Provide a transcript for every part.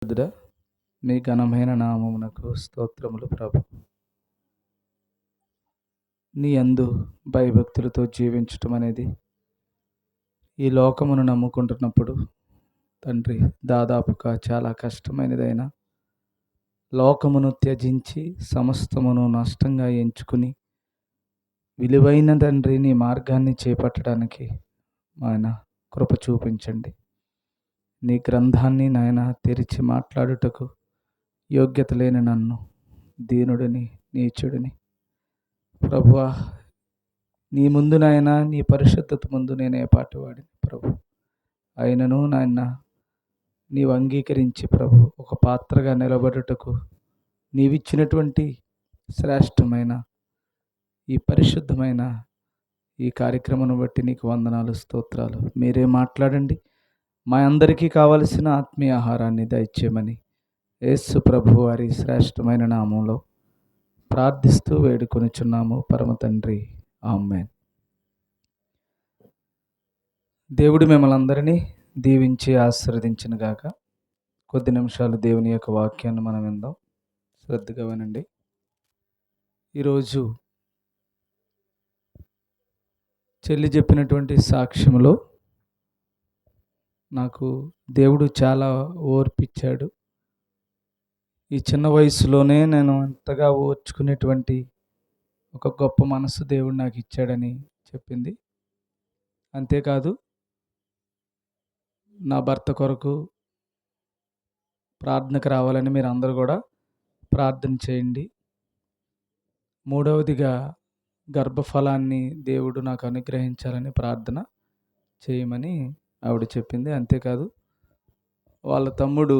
పరిశుద్ధుడా, మీ ఘనమైన నామమునకు స్తోత్రములు ప్రభు. నీ యందు భయభక్తులతో జీవించటం అనేది ఈ లోకమును నమ్ముకుంటున్నప్పుడు తండ్రి దాదాపుగా చాలా కష్టమైనదైనా లోకమును త్యజించి సమస్తమును నష్టంగా ఎంచుకుని విలువైన తండ్రి నీ మార్గాన్ని చేపట్టడానికి ఆయన కృప చూపించండి. నీ గ్రంథాన్ని నాయన తెరిచి మాట్లాడుటకు యోగ్యత లేని నన్ను, దీనుడిని, నీచుడిని, ప్రభువా, నీ ముందు నాయన, నీ పరిశుద్ధత ముందు నేనే పాటువాడిని ప్రభు. అయినను నాయన నీవు అంగీకరించి ప్రభు ఒక పాత్రగా నిలబడుటకు నీవిచ్చినటువంటి శ్రేష్టమైన ఈ పరిశుద్ధమైన ఈ కార్యక్రమం బట్టి నీకు వందనాలు, స్తోత్రాలు. మీరే మాట్లాడండి. మా అందరికీ కావలసిన ఆత్మీయ ఆహారాన్ని దయచేయమని యేసు ప్రభు వారి శ్రేష్టమైన నామంలో ప్రార్థిస్తూ వేడుకొనిచున్నాము పరమ తండ్రి, ఆమేన్. దేవుడు మిమ్మల్ని అందరినీ దీవించి ఆశీర్వదించును గాక. కొద్ది నిమిషాలు దేవుని యొక్క వాక్యాన్ని మనం విందాం. శ్రద్ధగా వినండి. ఈరోజు చెల్లి చెప్పినటువంటి సాక్ష్యంలో నాకు దేవుడు చాలా ఓర్పిచ్చాడు. ఈ చిన్న వయసులోనే నేను ఎంతగా ఓర్చుకునేటువంటి ఒక గొప్ప మనసు దేవుడు నాకు ఇచ్చాడని చెప్పింది. అంతేకాదు, నా భర్త కొరకు ప్రార్థనకు రావాలని మీరు అందరూ కూడా ప్రార్థన చేయండి. మూడవదిగా గర్భఫలాన్ని దేవుడు నాకు అనుగ్రహించాలని ప్రార్థన చేయమని ఆవిడ చెప్పింది. అంతేకాదు, వాళ్ళ తమ్ముడు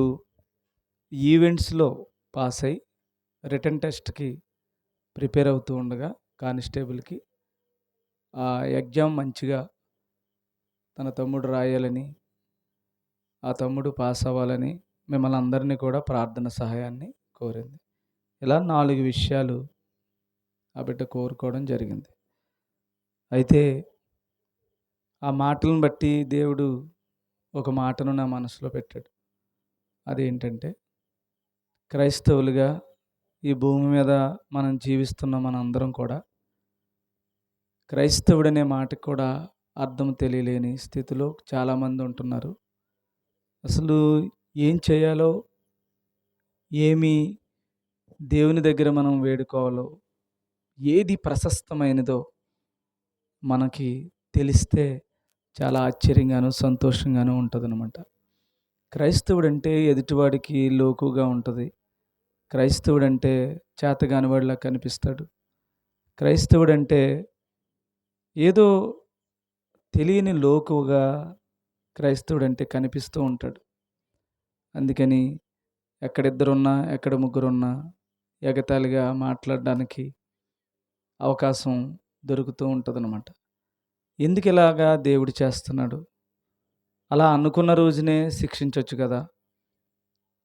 ఈవెంట్స్లో పాస్ అయి రిటర్న్ టెస్ట్కి ప్రిపేర్ అవుతూ ఉండగా కానిస్టేబుల్కి ఆ ఎగ్జామ్ మంచిగా తన తమ్ముడు రాయాలని, ఆ తమ్ముడు పాస్ అవ్వాలని మిమ్మల్ని అందరినీ కూడా ప్రార్థన సహాయాన్ని కోరింది. ఇలా 4 విషయాలు ఆ బిడ్డ కోరుకోవడం జరిగింది. అయితే ఆ మాటలను బట్టి దేవుడు ఒక మాటను నా మనసులో పెట్టాడు. అదేంటంటే, క్రైస్తవులుగా ఈ భూమి మీద మనం జీవిస్తున్న మనందరం కూడా క్రైస్తవుడనే మాటకు కూడా అర్థం తెలియలేని స్థితిలో చాలామంది ఉంటున్నారు. అసలు ఏం చేయాలో, ఏమి దేవుని దగ్గర మనం వేడుకోవాలో, ఏది ప్రశస్తమైనదో మనకి తెలిస్తే చాలా ఆశ్చర్యంగాను సంతోషంగాను ఉంటుందన్నమాట. క్రైస్తవుడంటే ఎదుటివాడికి లోకుగా ఉంటుంది. క్రైస్తవుడంటే చేతగాని వాడిలా కనిపిస్తాడు. క్రైస్తవుడంటే ఏదో తెలియని లోకుగా క్రైస్తవుడంటే కనిపిస్తూ ఉంటాడు. అందుకని ఎక్కడిద్దరున్నా, ఎక్కడ ముగ్గురున్నా ఎగతాళిగా మాట్లాడడానికి అవకాశం దొరుకుతూ ఉంటుందన్నమాట. ఎందుకు ఇలాగా దేవుడు చేస్తున్నాడు? అలా అనుకున్న రోజునే శిక్షించవచ్చు కదా.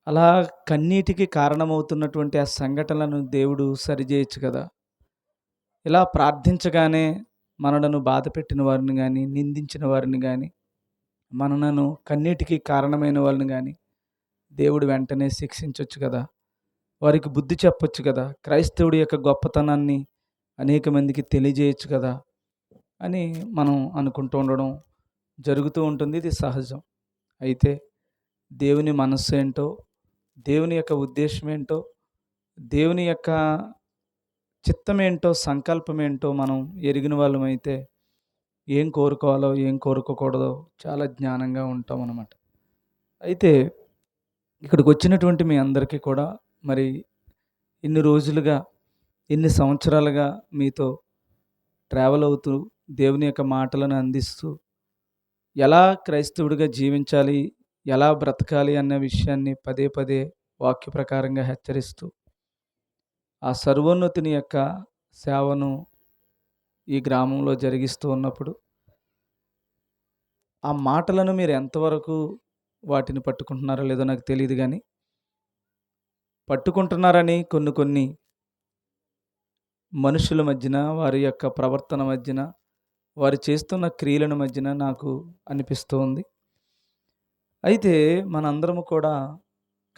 అలా కన్నీటికి కారణమవుతున్నటువంటి ఆ సంఘటనలను దేవుడు సరిచేయచ్చు కదా. ఇలా ప్రార్థించగానే మనలను బాధ పెట్టిన వారిని కానీ, నిందించిన వారిని కానీ, మనలను కన్నీటికి కారణమైన వాళ్ళని కానీ దేవుడు వెంటనే శిక్షించవచ్చు కదా. వారికి బుద్ధి చెప్పొచ్చు కదా. క్రైస్తవుడి యొక్క గొప్పతనాన్ని అనేక మందికి తెలియజేయచ్చు కదా అని మనం అనుకుంటూ ఉండడం జరుగుతూ ఉంటుంది. ఇది సహజం. అయితే దేవుని మనస్సు ఏంటో, దేవుని యొక్క ఉద్దేశం ఏంటో, దేవుని యొక్క చిత్తం ఏంటో, సంకల్పం ఏంటో మనం ఎరిగిన వాళ్ళమైతే ఏం కోరుకోవాలో, ఏం కోరుకోకూడదో చాలా జ్ఞానంగా ఉంటాం అన్నమాట. అయితే ఇక్కడికి వచ్చినటువంటి మీ అందరికీ కూడా మరి ఇన్ని రోజులుగా, ఇన్ని సంవత్సరాలుగా మీతో ట్రావెల్ అవుతూ దేవుని యొక్క మాటలను అందిస్తూ ఎలా క్రైస్తవుడిగా జీవించాలి, ఎలా బ్రతకాలి అన్న విషయాన్ని పదే పదే వాక్య ప్రకారంగా హెచ్చరిస్తూ ఆ సర్వోన్నతుని యొక్క సేవను ఈ గ్రామంలో జరిగిస్తూ ఉన్నప్పుడు ఆ మాటలను మీరు ఎంతవరకు వాటిని పట్టుకుంటున్నారో లేదో నాకు తెలియదు, కానీ పట్టుకుంటున్నారని కొన్ని మనుషుల మధ్యన, వారి యొక్క ప్రవర్తన మధ్యన, వారు చేస్తున్న క్రియల మధ్యన నాకు అనిపిస్తూ ఉంది. అయితే మనందరము కూడా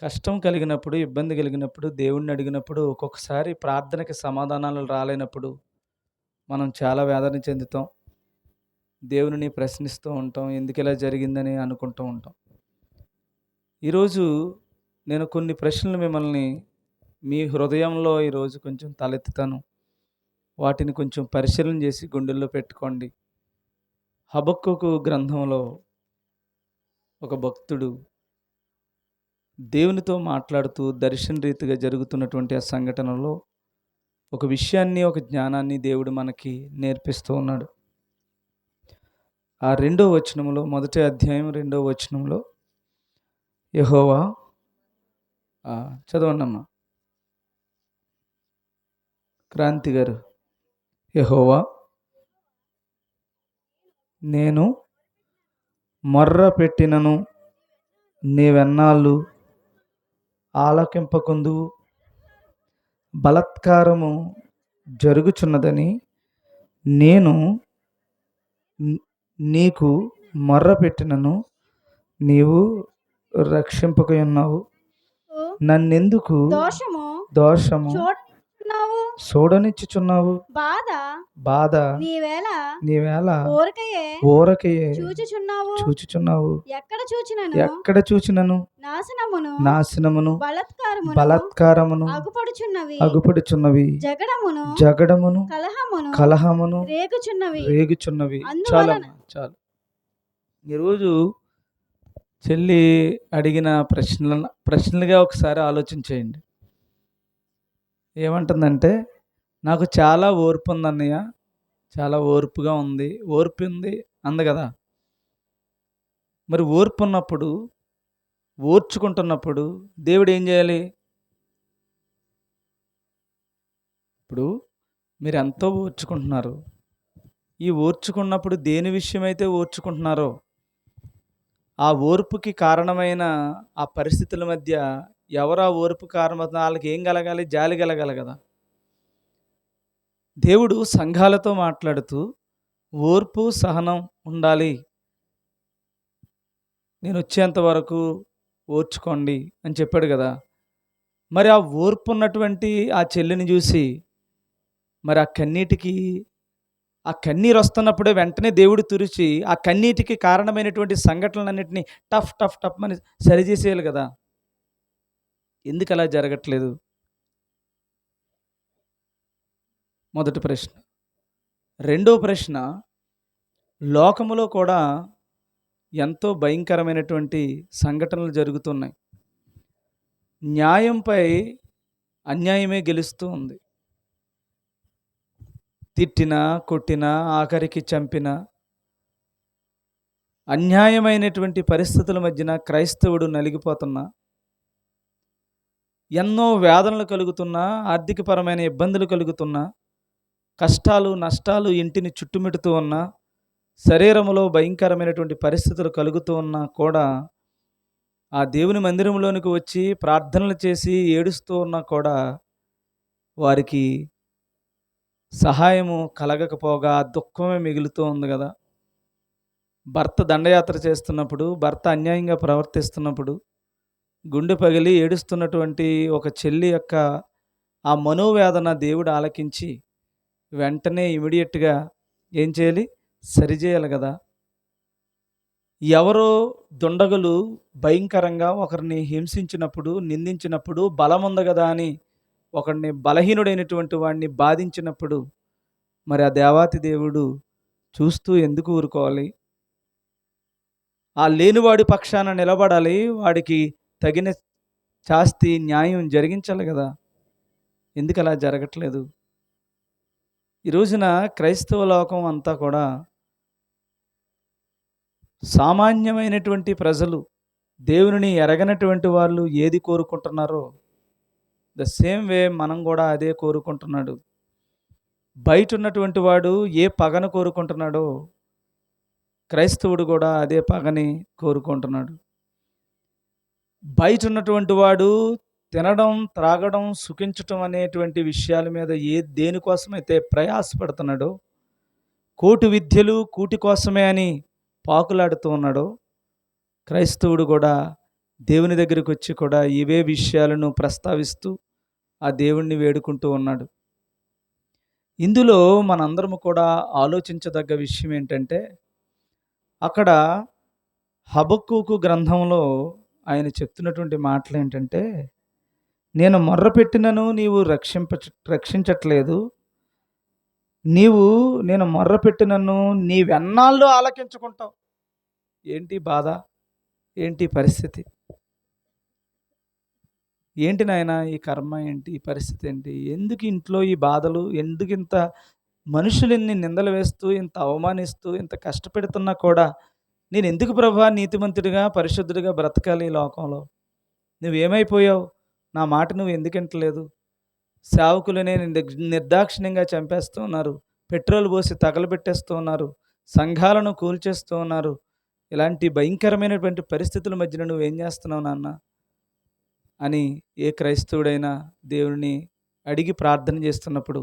కష్టం కలిగినప్పుడు, ఇబ్బంది కలిగినప్పుడు, దేవుడిని అడిగినప్పుడు, ఒక్కొక్కసారి ప్రార్థనకి సమాధానాలు రాలేనప్పుడు మనం చాలా వేదన చెందుతాం. దేవునిని ప్రశ్నిస్తూ ఉంటాం. ఎందుకిలా జరిగిందని అనుకుంటూ ఉంటాం. ఈరోజు నేను కొన్ని ప్రశ్నలు మిమ్మల్ని మీ హృదయంలో ఈరోజు కొంచెం తలెత్తుతాను. వాటిని కొంచెం పరిశీలన చేసి గుండెల్లో పెట్టుకోండి. హబక్కూకు గ్రంథంలో ఒక భక్తుడు దేవునితో మాట్లాడుతూ దర్శన రీతిగా జరుగుతున్నటువంటి ఆ సంఘటనలో ఒక విషయాన్ని, ఒక జ్ఞానాన్ని దేవుడు మనకి నేర్పిస్తూ ఉన్నాడు. ఆ 2వ వచనంలో, మొదటి అధ్యాయం 2వ వచనంలో యెహోవా చదవండమ్మా క్రాంతి గారు. యెహోవా, నేను మొర్ర పెట్టినను నీవెన్నాళ్ళు ఆలకింపకుందువు, బలాత్కారము జరుగుచున్నదని నేను నీకు మొర్ర పెట్టినను నీవు రక్షింపకయున్నావు. నన్నెందుకు దోషము చూడనిచ్చుచున్నావు? బాధ నీవేళ ఊరకయే చూచుచున్నావు. ఎక్కడ చూచినను నాశనమును బలాత్కారమును అగుపడుచున్నవి, జగడమును కలహమును రేగుచున్నవి. చాలు. ఈరోజు చెల్లి అడిగిన ప్రశ్నలుగా ఒకసారి ఆలోచించేయండి. ఏమంటుందంటే, నాకు చాలా ఓర్పు ఉంది అన్నయ్య, చాలా ఓర్పుగా ఉంది, ఓర్పు ఉంది అంది కదా. మరి ఓర్పు ఉన్నప్పుడు, ఓర్చుకుంటున్నప్పుడు దేవుడు ఏం చేయాలి? ఇప్పుడు మీరు ఎంతో ఓర్చుకుంటున్నారు. ఈ ఓర్చుకున్నప్పుడు దేని విషయమైతే ఓర్చుకుంటున్నారో ఆ ఓర్పుకి కారణమైన ఆ పరిస్థితుల మధ్య ఎవరు ఆ ఓర్పు కారణమవుతుందో వాళ్ళకి ఏం కలగాలి? జాలి కలగాలి కదా. దేవుడు సంఘాలతో మాట్లాడుతూ ఓర్పు సహనం ఉండాలి, నేను వచ్చేంత వరకు ఓర్చుకోండి అని చెప్పాడు కదా. మరి ఆ ఓర్పు ఉన్నటువంటి ఆ చెల్లిని చూసి మరి ఆ కన్నీరు వస్తున్నప్పుడే వెంటనే దేవుడు తుడిచి ఆ కన్నీటికి కారణమైనటువంటి సంఘటనలన్నింటినీ టఫ్ టఫ్ టఫ్ అని సరిచేసేయాలి కదా. ఎందుకు అలా జరగట్లేదు? మొదటి ప్రశ్న. రెండో ప్రశ్న, లోకములో కూడా ఎంతో భయంకరమైనటువంటి సంఘటనలు జరుగుతున్నాయి. న్యాయంపై అన్యాయమే గెలుస్తూ ఉంది. తిట్టినా, కొట్టినా, ఆఖరికి చంపినా, అన్యాయమైనటువంటి పరిస్థితుల మధ్యన క్రైస్తవుడు నలిగిపోతున్నా, ఎన్నో వేదనలు కలుగుతున్నా, ఆర్థికపరమైన ఇబ్బందులు కలుగుతున్నా, కష్టాలు నష్టాలు ఇంటిని చుట్టుముడుతూ ఉన్నా, శరీరంలో భయంకరమైనటువంటి పరిస్థితులు కలుగుతూ ఉన్నా కూడా ఆ దేవుని మందిరంలోనికి వచ్చి ప్రార్థనలు చేసి ఏడుస్తూ ఉన్నా కూడా వారికి సహాయము కలగకపోగా దుఃఖమే మిగులుతూ ఉంది కదా. భర్త దండయాత్ర చేస్తున్నప్పుడు, భర్త అన్యాయంగా ప్రవర్తిస్తున్నప్పుడు గుండె పగిలి ఏడుస్తున్నటువంటి ఒక చెల్లి యొక్క ఆ మనోవేదన దేవుడు ఆలకించి వెంటనే ఇమీడియట్గా ఏం చేయాలి? సరిచేయాలి కదా. ఎవరో దుండగులు భయంకరంగా ఒకరిని హింసించినప్పుడు, నిందించినప్పుడు, బలం ఉంది కదా అని ఒకరిని బలహీనుడైనటువంటి వాడిని బాధించినప్పుడు మరి ఆ దేవాతి దేవుడు చూస్తూ ఎందుకు ఊరుకోవాలి? ఆ లేనివాడి పక్షాన నిలబడాలి, వాడికి తగిన శాస్తి న్యాయం జరిగించాలి కదా. ఎందుకు అలా జరగట్లేదు? ఈ రోజున క్రైస్తవ లోకం అంతా కూడా సామాన్యమైనటువంటి ప్రజలు, దేవునిని ఎరగనటువంటి వాళ్ళు ఏది కోరుకుంటున్నారో ద సేమ్ వే మనం కూడా అదే కోరుకుంటున్నాడు. బయట ఉన్నటువంటి వాడు ఏ పగను కోరుకుంటున్నాడో క్రైస్తవుడు కూడా అదే పగని కోరుకుంటున్నాడు. బయట ఉన్నటువంటి వాడు తినడం, త్రాగడం, సుఖించటం అనేటువంటి విషయాల మీద దేనికోసమైతే ప్రయాసపడుతున్నాడో, కోటి విద్యలు కూటి కోసమే అని పాకులాడుతూ ఉన్నాడో, క్రైస్తవుడు కూడా దేవుని దగ్గరికి వచ్చి కూడా ఇవే విషయాలను ప్రస్తావిస్తూ ఆ దేవుణ్ణి వేడుకుంటూ ఉన్నాడు. ఇందులో మనందరము కూడా ఆలోచించదగ్గ విషయం ఏంటంటే, అక్కడ హబక్కూకు గ్రంథంలో ఆయన చెప్తున్నటువంటి మాటలు ఏంటంటే, నేను మొర్రపెట్టినను నీవు రక్షించట్లేదు. నేను మొర్రపెట్టినను నీవెన్నాళ్ళు ఆలకించుకుంటావు. ఏంటి బాధ? ఏంటి పరిస్థితి? ఏంటి నాయనా ఈ కర్మ ఏంటి? ఈ పరిస్థితి ఏంటి? ఎందుకు ఇంట్లో ఈ బాధలు? ఎందుకు ఇంత మనుషులు ఇన్ని నిందలు వేస్తూ, ఇంత అవమానిస్తూ, ఇంత కష్టపెడుతున్నా కూడా నేను ఎందుకు ప్రభువా నీతిమంతుడిగా, పరిశుద్ధుడిగా బ్రతకాలి ఈ లోకంలో? నువ్వేమైపోయావు? నా మాట నువ్వు ఎందుకు వింటలేదు? సేవకులనే నిర్దాక్షిణ్యంగా చంపేస్తూ ఉన్నారు. పెట్రోల్ పోసి తగలబెట్టేస్తూ ఉన్నారు. సంఘాలను కూల్చేస్తూ ఉన్నారు. ఇలాంటి భయంకరమైనటువంటి పరిస్థితుల మధ్యన నువ్వేం చేస్తున్నావు నాన్న అని ఏ క్రైస్తవుడైనా దేవుడిని అడిగి ప్రార్థన చేస్తున్నప్పుడు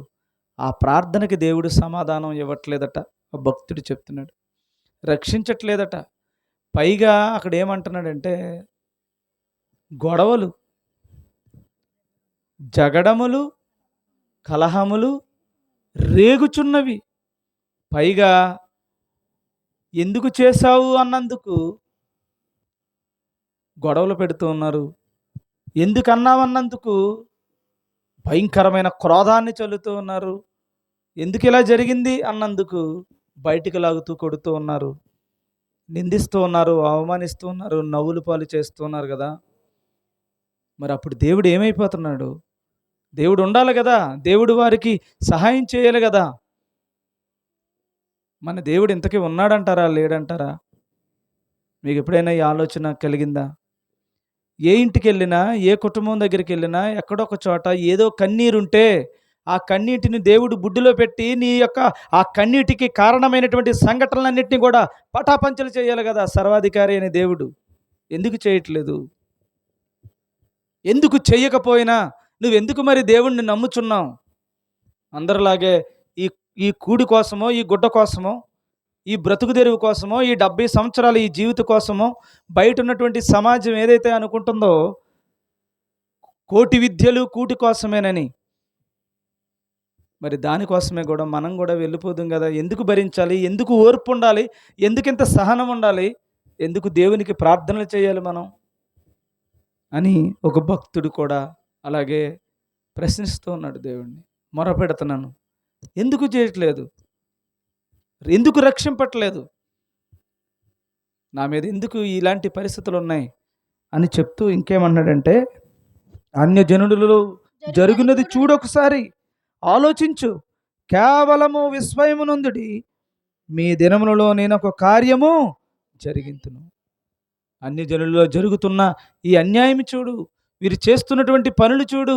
ఆ ప్రార్థనకి దేవుడు సమాధానం ఇవ్వట్లేదట. ఆ భక్తుడు చెప్తున్నాడు, రక్షించట్లేదట. పైగా అక్కడ ఏమంటున్నాడంటే, గొడవలు, జగడములు, కలహములు రేగుచున్నవి. పైగా ఎందుకు చేశావు అన్నందుకు గొడవలు పెడుతూ ఉన్నారు. ఎందుకన్నావన్నందుకు భయంకరమైన క్రోధాన్ని చల్లుతూ ఉన్నారు. ఎందుకు ఇలా జరిగింది అన్నందుకు బయటికి లాగుతూ కొడుతూ ఉన్నారు. నిందిస్తూ ఉన్నారు, అవమానిస్తూ ఉన్నారు, నవ్వులు పాలు చేస్తూ ఉన్నారు కదా. మరి అప్పుడు దేవుడు ఏమైపోతున్నాడు? దేవుడు ఉండాలి కదా, దేవుడు వారికి సహాయం చేయాలి కదా. మన దేవుడు ఇంతకీ ఉన్నాడంటారా లేడంటారా? మీకు ఎప్పుడైనా ఈ ఆలోచన కలిగిందా? ఏ ఇంటికి వెళ్ళినా, ఏ కుటుంబం దగ్గరికి వెళ్ళినా, ఎక్కడొక చోట ఏదో కన్నీరుంటే ఆ కన్నీటిని దేవుడు బుడ్డిలో పెట్టి నీ యొక్క ఆ కన్నీటికి కారణమైనటువంటి సంఘటనలన్నింటినీ కూడా పటాపంచలు చేయాలి కదా సర్వాధికారి అనే దేవుడు. ఎందుకు చేయట్లేదు? ఎందుకు చేయకపోయినా నువ్వెందుకు మరి దేవుణ్ణి నమ్ముచున్నావు? అందరిలాగే ఈ ఈ కూడి కోసమో, ఈ గుడ్డ కోసమో, ఈ బ్రతుకు తెరువు కోసమో, ఈ 70 సంవత్సరాలు ఈ జీవిత కోసమో బయట ఉన్నటువంటి సమాజం ఏదైతే అనుకుంటుందో కోటి విద్యలు కూటి కోసమేనని, మరి దానికోసమే కూడా మనం కూడా వెళ్ళిపోదాం కదా. ఎందుకు భరించాలి? ఎందుకు ఓర్పు ఉండాలి? ఎందుకు ఇంత సహనం ఉండాలి? ఎందుకు దేవునికి ప్రార్థనలు చేయాలి మనం అని ఒక భక్తుడు కూడా అలాగే ప్రశ్నిస్తూ ఉన్నాడు దేవుణ్ణి. మొరపెడుతున్నాను, ఎందుకు చేయట్లేదు? ఎందుకు రక్షింపట్లేదు? నా మీద ఎందుకు ఇలాంటి పరిస్థితులు ఉన్నాయి అని చెప్తూ ఇంకేమన్నాడంటే, అన్యజనులలో జరుగునది చూడొకసారి, ఆలోచించు, కేవలము విస్మయమునందుడి, మీ దినములలో నేను ఒక కార్యము జరిగింతును. అన్యజనులలో జరుగుతున్న ఈ అన్యాయం చూడు, వీరు చేస్తున్నటువంటి పనులు చూడు.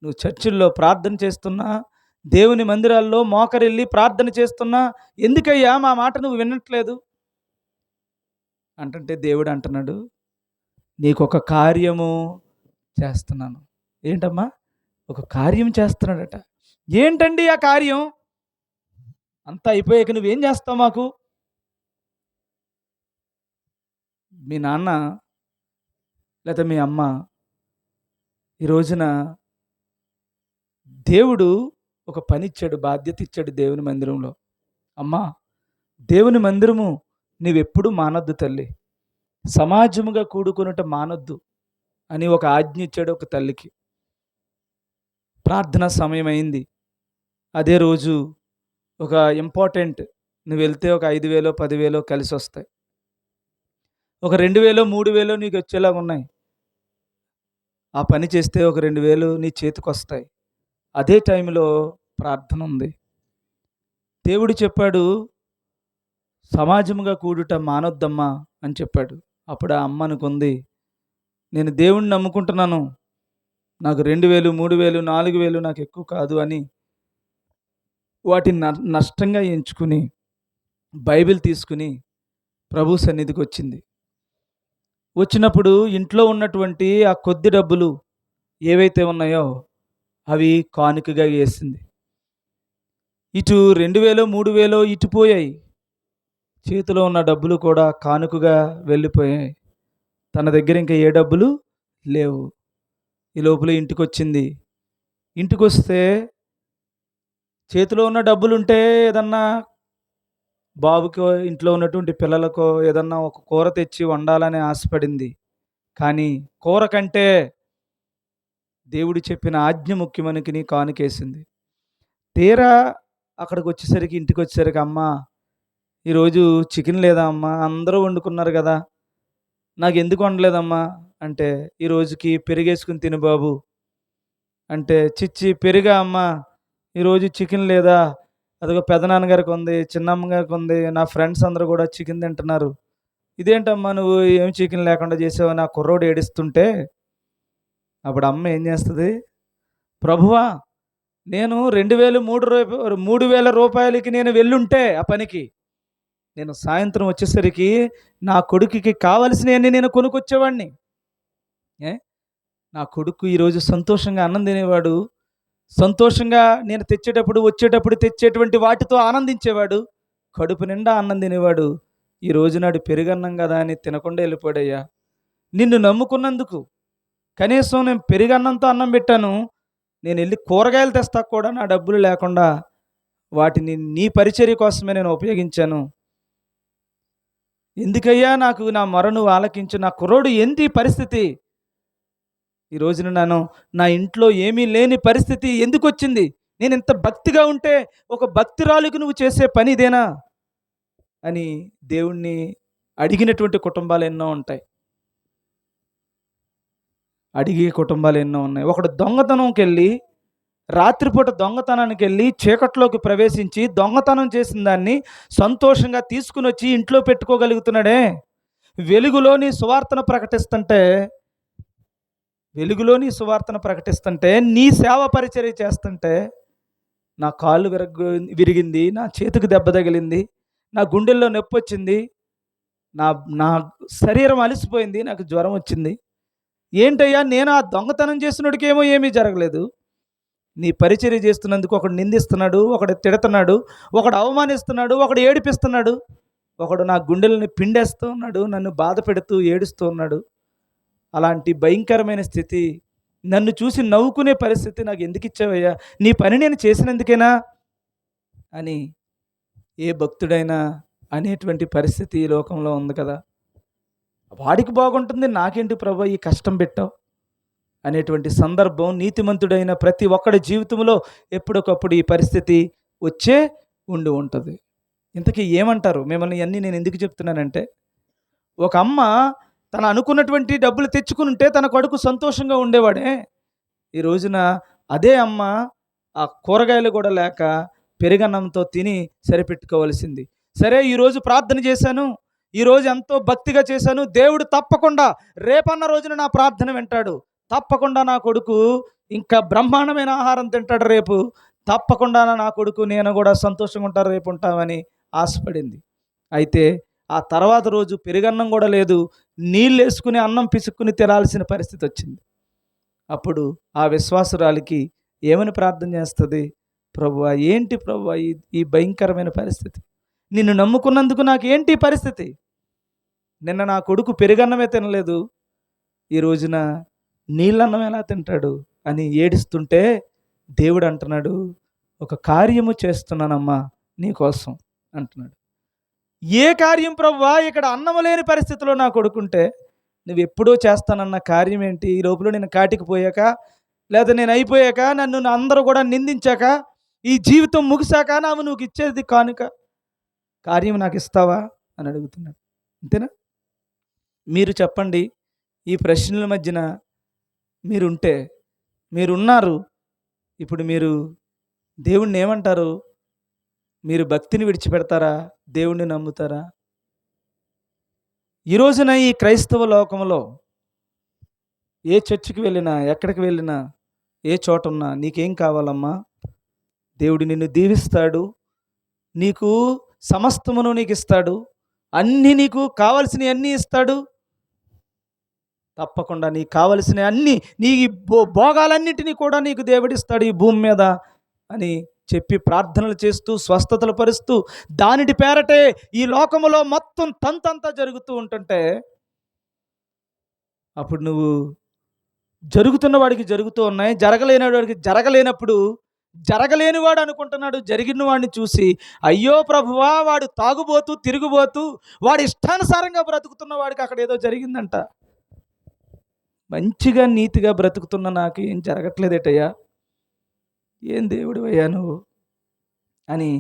నువ్వు చర్చిల్లో ప్రార్థన చేస్తున్నా, దేవుని మందిరాల్లో మోకరిల్లి ప్రార్థన చేస్తున్నా, ఎందుకయ్యా మా మాట నువ్వు వినట్లేదు అంటే దేవుడు అంటున్నాడు, నీకొక కార్యము చేస్తున్నాను. ఏంటమ్మా? ఒక కార్యం చేస్తున్నాడట. ఏంటండి ఆ కార్యం? అంతా అయిపోయాక నువ్వేం చేస్తావు మాకు? మీ నాన్న లేదా మీ అమ్మ ఈ రోజున దేవుడు ఒక పని ఇచ్చాడు, బాధ్యత ఇచ్చాడు దేవుని మందిరంలో. అమ్మా, దేవుని మందిరము నీవెప్పుడు మానొద్దు తల్లి, సమాజముగా కూడుకొనుట మానొద్దు అని ఒక ఆజ్ఞ ఇచ్చాడు ఒక తల్లికి. ప్రార్థన సమయం అయింది. అదే రోజు ఒక ఇంపార్టెంట్, నువ్వు వెళ్తే ఒక 5,000 10,000 కలిసి వస్తాయి. ఒక 2,000 3,000 నీకు వచ్చేలాగా ఉన్నాయి. ఆ పని చేస్తే ఒక 2,000 నీ చేతికి వస్తాయి. అదే టైంలో ప్రార్థన ఉంది. దేవుడు చెప్పాడు, సమాజముగా కూడుట మానొద్దమ్మా అని చెప్పాడు. అప్పుడు ఆ అమ్మ అనుకుంది, నేను దేవుణ్ణి నమ్ముకుంటున్నాను, నాకు 2,000 3,000 4,000 నాకు ఎక్కువ కాదు అని వాటిని నష్టంగా ఎంచుకుని బైబిల్ తీసుకుని ప్రభు సన్నిధికి వచ్చింది. వచ్చినప్పుడు ఇంట్లో ఉన్నటువంటి ఆ కొద్ది డబ్బులు ఏవైతే ఉన్నాయో అవి కానుకగా వేసింది. ఇటు 2,000 3,000 ఇటు పోయాయి, చేతిలో ఉన్న డబ్బులు కూడా కానుకగా వెళ్ళిపోయాయి. తన దగ్గర ఇంకా ఏ డబ్బులు లేవు. ఈ లోపల ఇంటికొచ్చింది. ఇంటికొస్తే చేతిలో ఉన్న డబ్బులుంటే ఏదన్నా బాబుకో, ఇంట్లో ఉన్నటువంటి పిల్లలకో ఏదన్నా ఒక కూర తెచ్చి వండాలని ఆశపడింది. కానీ కూర కంటే దేవుడు చెప్పిన ఆజ్ఞ ముఖ్యమనుకుని కానుకేసింది. తీరా అక్కడికొచ్చేసరికి, ఇంటికొచ్చేసరికి, "అమ్మా, ఈరోజు చికెన్ లేదా అమ్మా? అందరూ వండుకున్నారు గదా! నాకెందుకు వండలేదమ్మా?" అంటే, "ఈ రోజుకి పెరుగేసుకొని తిను బాబు." అంటే, "చిచ్చి పెరుగా అమ్మా? ఈరోజు చికెన్ లేదా? అదిగో పెదనాన్నగారికి ఉంది, చిన్నమ్మగారికి ఉంది, నా ఫ్రెండ్స్ అందరూ కూడా చికెన్ తింటున్నారు. ఇదేంటమ్మా నువ్వు ఏం చికెన్ లేకుండా చేసావని" ఆ కుర్రోడు ఏడుస్తుంటే, అప్పుడు అమ్మ ఏం చేస్తది? "ప్రభువా, నేను 2000 3,000 రూపాయలకి నేను వెళ్ళుంటే ఆ పనికి, నేను సాయంత్రం వచ్చేసరికి నా కొడుకుకి కావాల్సినవన్నీ నేను కొనుక్కొచ్చేవాడిని. ఏ నా కొడుకు ఈరోజు సంతోషంగా అన్నం తినేవాడు. సంతోషంగా నేను తెచ్చేటప్పుడు, వచ్చేటప్పుడు తెచ్చేటువంటి వాటితో ఆనందించేవాడు. కడుపు నిండా అన్నం తినేవాడు. ఈరోజు నాడు పెరుగన్నం కదా అని తినకుండా వెళ్ళిపోయాడయ్యా. నిన్ను నమ్ముకున్నందుకు కనీసం నేను పెరుగన్నంతో అన్నం పెట్టాను. నేను వెళ్ళి కూరగాయలు తెస్తా కూడా నా డబ్బులు లేకుండా వాటిని నీ పరిచర్య కోసమే నేను ఉపయోగించాను. ఎందుకయ్యా నాకు నా మొర నువ్వు ఆలకించు. నా కుర్రోడు ఏంటి పరిస్థితి? ఈ రోజున నా ఇంట్లో ఏమీ లేని పరిస్థితి ఎందుకొచ్చింది? నేను ఇంత భక్తిగా ఉంటే ఒక భక్తురాలికి నువ్వు చేసే పని ఇదేనా అని దేవుణ్ణి అడిగినటువంటి కుటుంబాలు ఎన్నో ఉంటాయి. అడిగే కుటుంబాలు ఎన్నో ఉన్నాయి. ఒకడు దొంగతనంకెళ్ళి, రాత్రిపూట దొంగతనానికి వెళ్ళి చీకట్లోకి ప్రవేశించి దొంగతనం చేసిన దాన్ని సంతోషంగా తీసుకుని వచ్చి ఇంట్లో పెట్టుకోగలుగుతున్నాడే. వెలుగులోని సువార్తను ప్రకటిస్తుంటే, వెలుగులోని సువార్తను ప్రకటిస్తుంటే, నీ సేవ పరిచర్య చేస్తుంటే, నా కాళ్ళు విరిగింది, నా చేతికి దెబ్బ తగిలింది, నా గుండెల్లో నొప్పి వచ్చింది, నా నా శరీరం అలసిపోయింది, నాకు జ్వరం వచ్చింది. ఏంటయ్యా, నేను ఆ దొంగతనం చేసినోడికేమో ఏమీ జరగలేదు. నీ పరిచర్య చేస్తున్నందుకు ఒకడు నిందిస్తున్నాడు, ఒకడు తిడుతున్నాడు, ఒకడు అవమానిస్తున్నాడు, ఒకడు ఏడిపిస్తున్నాడు, ఒకడు నా గుండెలని పిండేస్తూ ఉన్నాడు, నన్ను బాధ పెడుతూ ఏడుస్తూ ఉన్నాడు. అలాంటి భయంకరమైన స్థితి, నన్ను చూసి నవ్వుకునే పరిస్థితి నాకు ఎందుకు ఇచ్చావయ్యా? నీ పని నేను చేసినందుకేనా అని ఏ భక్తుడైనా అనేటువంటి పరిస్థితి ఈ లోకంలో ఉంది కదా. వాడికి బాగుంటుంది, నాకేంటి ప్రభు ఈ కష్టం పెట్టావు అనేటువంటి సందర్భం నీతిమంతుడైన ప్రతి ఒక్కడి జీవితంలో ఎప్పటికప్పుడు ఈ పరిస్థితి వచ్చే ఉంటుంది. ఇంతకీ ఏమంటారు? మిమ్మల్ని అన్నీ నేను ఎందుకు చెప్తున్నానంటే, ఒక అమ్మ తను అనుకున్నటువంటి డబ్బులు తెచ్చుకుని ఉంటే తన కొడుకు సంతోషంగా ఉండేవాడే. ఈ రోజున అదే అమ్మ ఆ కూరగాయలు కూడా లేక పెరుగన్నంతో తిని సరిపెట్టుకోవలసింది. సరే, ఈరోజు ప్రార్థన చేశాను, ఈరోజు ఎంతో భక్తిగా చేశాను, దేవుడు తప్పకుండా రేపన్న రోజున నా ప్రార్థన వింటాడు, తప్పకుండా నా కొడుకు ఇంకా బ్రహ్మాండమైన ఆహారం తింటాడు రేపు, తప్పకుండా నా కొడుకు నేను కూడా సంతోషంగా ఉంటాను రేపు ఉంటామని ఆశపడింది. అయితే ఆ తర్వాత రోజు పెరుగన్నం కూడా లేదు, నీళ్ళు వేసుకుని అన్నం పిసుక్కుని తినాల్సిన పరిస్థితి వచ్చింది. అప్పుడు ఆ విశ్వాసురాలికి ఏమని ప్రార్థన చేస్తుంది? ప్రభువా, ఏంటి ప్రభువా ఈ భయంకరమైన పరిస్థితి? నిన్ను నమ్ముకున్నందుకు నాకు ఏంటి పరిస్థితి? నిన్న నా కొడుకు పెరుగన్నమే తినలేదు, ఈ రోజున నీళ్ళన్నం ఎలా తింటాడు అని ఏడుస్తుంటే దేవుడు అంటున్నాడు, ఒక కార్యము చేస్తున్నానమ్మా నీకోసం అంటున్నాడు. ఏ కార్యం ప్రభువా? ఇక్కడ అన్నము లేని పరిస్థితిలో నా కొడుకుంటే నువ్వు ఎప్పుడో చేస్తానన్న కార్యం ఏంటి? ఈ లోపల నేను కాటికి పోయాక, లేదా నేను అయిపోయాక, నన్ను అందరూ కూడా నిందించాక, ఈ జీవితం ముగిశాక నువ్వు ఇచ్చేది కానుక కార్యం నాకు ఇస్తావా అని అడుగుతున్నాడు. అంతేనా? మీరు చెప్పండి, ఈ ప్రశ్నల మధ్యన మీరుంటే, మీరున్నారు, ఇప్పుడు మీరు దేవుణ్ణి ఏమంటారు? మీరు భక్తిని విడిచిపెడతారా? దేవుణ్ణి నమ్ముతారా? ఈ రోజున ఈ క్రైస్తవ లోకంలో ఏ చర్చికి వెళ్ళినా, ఎక్కడికి వెళ్ళినా, ఏ చోట ఉన్నా నీకేం కావాలమ్మా? దేవుడు నిన్ను దీవిస్తాడు, నీకు సమస్తమును నీకు ఇస్తాడు, అన్నీ నీకు కావలసినవి అన్నీ ఇస్తాడు. తప్పకుండా నీకు కావలసిన అన్నీ, నీ భోగాలన్నిటినీ కూడా నీకు దేవుడిస్తాడు ఈ భూమి మీద అని చెప్పి ప్రార్థనలు చేస్తూ స్వస్థతలు పరుస్తూ దానిటి పేరటే ఈ లోకములో మొత్తం తంతంతా జరుగుతూ ఉంటుంటే, అప్పుడు నువ్వు జరుగుతున్న వాడికి జరుగుతూ ఉన్నాయి, జరగలేని వాడికి జరగలేనప్పుడు జరగలేనివాడు అనుకుంటున్నాడు జరిగిన వాడిని చూసి, అయ్యో ప్రభువా వాడు తాగుబోతూ తిరుగుబోతూ వాడి ఇష్టానుసారంగా బ్రతుకుతున్న వాడికి అక్కడ ఏదో జరిగిందంట. మంచిగా నీతిగా బ్రతుకుతున్న నాకు ఏం జరగట్లేదేటయ్యా, ఏం దేవుడివయ్యా నువ్వు అని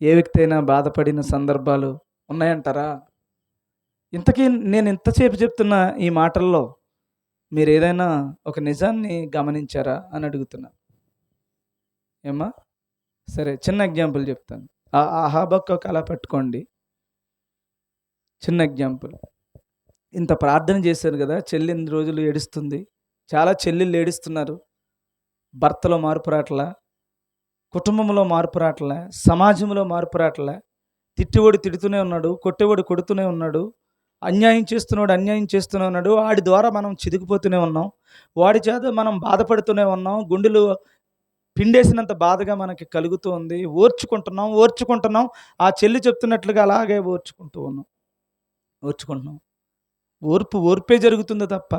ఏ వ్యక్తి అయినా బాధపడిన సందర్భాలు ఉన్నాయంటారా? ఇంతకీ నేను ఇంతసేపు చెప్తున్న ఈ మాటల్లో మీరు ఏదైనా ఒక నిజాన్ని గమనించారా అని అడుగుతున్నా. ఏమ్మా? సరే, చిన్న ఎగ్జాంపుల్ చెప్తాను. ఆ హబక్కూకు అలా పట్టుకోండి. చిన్న ఎగ్జాంపుల్. ఇంత ప్రార్థన చేశారు కదా, చెల్లి ఇన్ని రోజులు ఏడుస్తుంది. చాలా చెల్లెళ్ళు ఏడుస్తున్నారు. భర్తలో మార్పు రావట్లా, కుటుంబంలో మార్పు రావట్లే, సమాజంలో మార్పు రావట్లే. తిట్టేవాడు తిడుతూనే ఉన్నాడు, కొట్టేవాడు కొడుతూనే ఉన్నాడు, అన్యాయం చేస్తూనే ఉన్నాడు. వాడి ద్వారా మనం చితికిపోతూనే ఉన్నాం, వాడి చేత మనం బాధపడుతూనే ఉన్నాం. గుండెలు పిండేసినంత బాధగా మనకి కలుగుతూ ఉంది. ఓర్చుకుంటున్నాం. ఆ చెల్లి చెప్తున్నట్లుగా అలాగే ఓర్చుకుంటున్నాం. ఓర్పే జరుగుతుంది తప్ప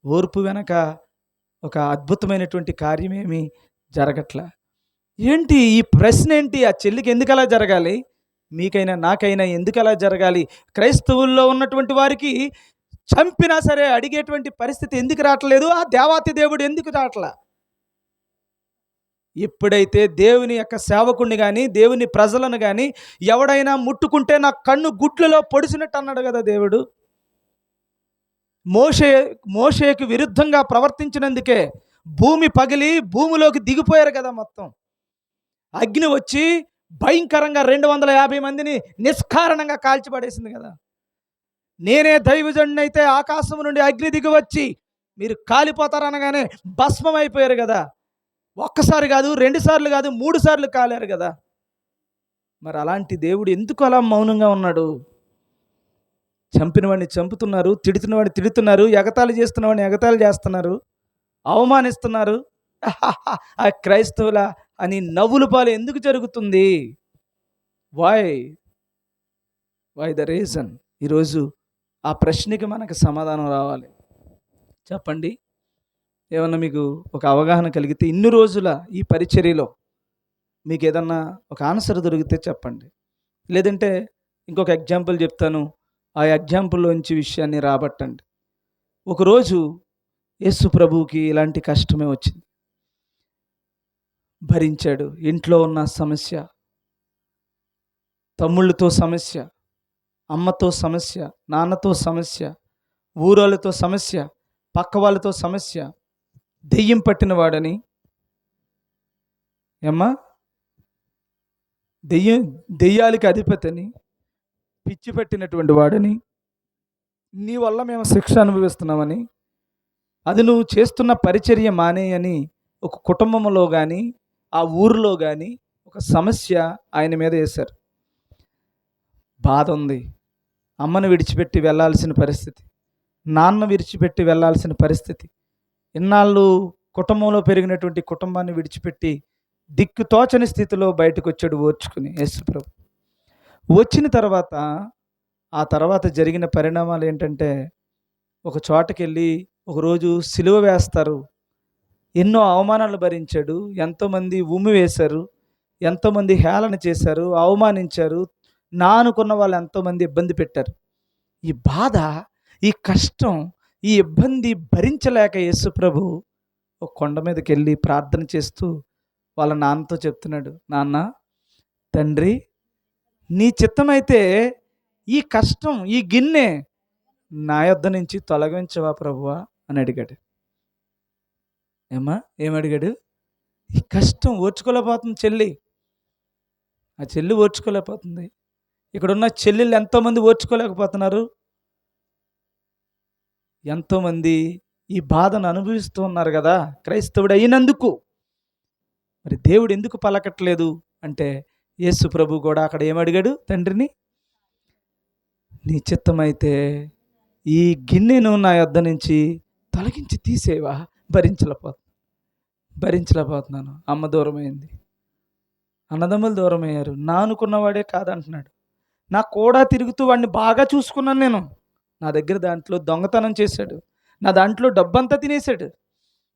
ఓర్పు వెనక ఒక అద్భుతమైనటువంటి కార్యమేమి జరగట్లే. ఏంటి ఈ ప్రశ్న? ఏంటి ఆ చెల్లికి ఎందుకు అలా జరగాలి? మీకైనా నాకైనా ఎందుకు అలా జరగాలి? క్రైస్తవుల్లో ఉన్నటువంటి వారికి చంపినా సరే అడిగేటువంటి పరిస్థితి ఎందుకు రావట్లేదు? ఆ దేవాతి దేవుడు ఎందుకు రావట్లా? ఎప్పుడైతే దేవుని యొక్క సేవకుడిని కానీ దేవుని ప్రజలను కానీ ఎవడైనా ముట్టుకుంటే నా కన్ను గుట్లలో పొడిచినట్టు అన్నాడు కదా దేవుడు. మోషేకు విరుద్ధంగా ప్రవర్తించినందుకే భూమి పగిలి భూమిలోకి దిగిపోయారు కదా. మొత్తం అగ్ని వచ్చి భయంకరంగా 250 మందిని నిష్కారణంగా కాల్చిపడేసింది కదా. నేనే దైవజనుడిని అయితే ఆకాశం నుండి అగ్ని దిగి వచ్చి మీరు కాలిపోతారనగానే భస్మం అయిపోయారు కదా. ఒక్కసారి కాదు, 2 సార్లు కాదు, 3 సార్లు కాలారు కదా. మరి అలాంటి దేవుడు ఎందుకు అలా మౌనంగా ఉన్నాడు? చంపిన వాడిని చంపుతున్నారు, తిడుతున్న వాడిని తిడుతున్నారు, ఎగతాళి చేస్తున్న వాడిని ఎగతాళి చేస్తున్నారు, అవమానిస్తున్నారు. ఆ క్రైస్తవుల అని నవ్వుల పాలు ఎందుకు జరుగుతుంది? Why the reason? ఈరోజు ఆ ప్రశ్నకి మనకు సమాధానం రావాలి. చెప్పండి. ఏమన్నా మీకు ఒక అవగాహన కలిగితే ఇన్ని రోజుల ఈ పరిచర్యలో మీకు ఏదన్నా ఒక ఆన్సర్ దొరికితే చెప్పండి. లేదంటే ఇంకొక ఎగ్జాంపుల్ చెప్తాను, ఆ ఎగ్జాంపుల్లోంచి విషయాన్ని రాబట్టండి. ఒకరోజు యేసు ప్రభువుకి ఇలాంటి కష్టమే వచ్చింది. భరించాడు. ఇంట్లో ఉన్న సమస్య, తమ్ముళ్ళతో సమస్య, అమ్మతో సమస్య, నాన్నతో సమస్య, ఊరోళ్ళతో సమస్య, పక్క వాళ్ళతో సమస్య, దెయ్యం పట్టిన వాడని, ఏమ్మా దెయ్యాలకి అధిపతిని, పిచ్చి పట్టినటువంటి వాడని, నీ వల్ల మేము శిక్ష అనుభవిస్తున్నామని, అది నువ్వు చేస్తున్న పరిచర్య మానేయని ఒక కుటుంబంలో కానీ ఆ ఊరిలో కానీ ఒక సమస్య ఆయన మీద వేశారు. బాధ ఉంది. అమ్మను విడిచిపెట్టి వెళ్ళాల్సిన పరిస్థితి, నాన్న విడిచిపెట్టి వెళ్ళాల్సిన పరిస్థితి, ఇన్నాళ్ళు కుటుంబంలో పెరిగినటువంటి కుటుంబాన్ని విడిచిపెట్టి దిక్కుతోచని స్థితిలో బయటకు వచ్చాడు ఓర్చుకుని యేసుప్రభు. వచ్చిన తర్వాత ఆ తర్వాత జరిగిన పరిణామాలు ఏంటంటే, ఒక చోటకి వెళ్ళి ఒకరోజు సిలువ వేస్తారు. ఎన్నో అవమానాలు భరించాడు. ఎంతోమంది ఉమ్మి వేశారు, ఎంతోమంది హేళన చేశారు, అవమానించారు. నా అనుకున్న వాళ్ళు ఎంతోమంది ఇబ్బంది పెట్టారు. ఈ బాధ, ఈ కష్టం, ఈ ఇబ్బంది భరించలేక యేసుప్రభు ఒక కొండ మీదకి వెళ్ళి ప్రార్థన చేస్తూ వాళ్ళ నాన్నతో చెప్తున్నాడు, నాన్న, తండ్రి, నీ చిత్తమైతే ఈ కష్టం, ఈ గిన్నె నా యొద్ద నుంచి తొలగించవా ప్రభువా అని అడిగాడు. ఏమడిగాడు? ఈ కష్టం ఓర్చుకోలేకపోతుంది చెల్లి. ఆ చెల్లి ఓర్చుకోలేకపోతుంది. ఇక్కడున్న చెల్లెళ్ళు ఎంతోమంది ఓర్చుకోలేకపోతున్నారు. ఎంతోమంది ఈ బాధను అనుభవిస్తూ ఉన్నారు కదా క్రైస్తవుడు అయినందుకు. మరి దేవుడు ఎందుకు పలకట్లేదు అంటే, యేసు ప్రభు కూడా అక్కడ ఏమడిగాడు తండ్రిని? నీ చిత్తమైతే ఈ గిన్నెను నా యొద్ద నుంచి తొలగించి తీసేవా? భరించలేకపోతున్నాను. అమ్మ దూరమైంది, అన్నదమ్ములు దూరమయ్యారు, నా అనుకున్నవాడే కాదంటున్నాడు. నా కూడా తిరుగుతూ వాడిని బాగా చూసుకున్నాను నేను. నా దగ్గర దాంట్లో దొంగతనం చేశాడు, నా దాంట్లో డబ్బంతా తినేశాడు,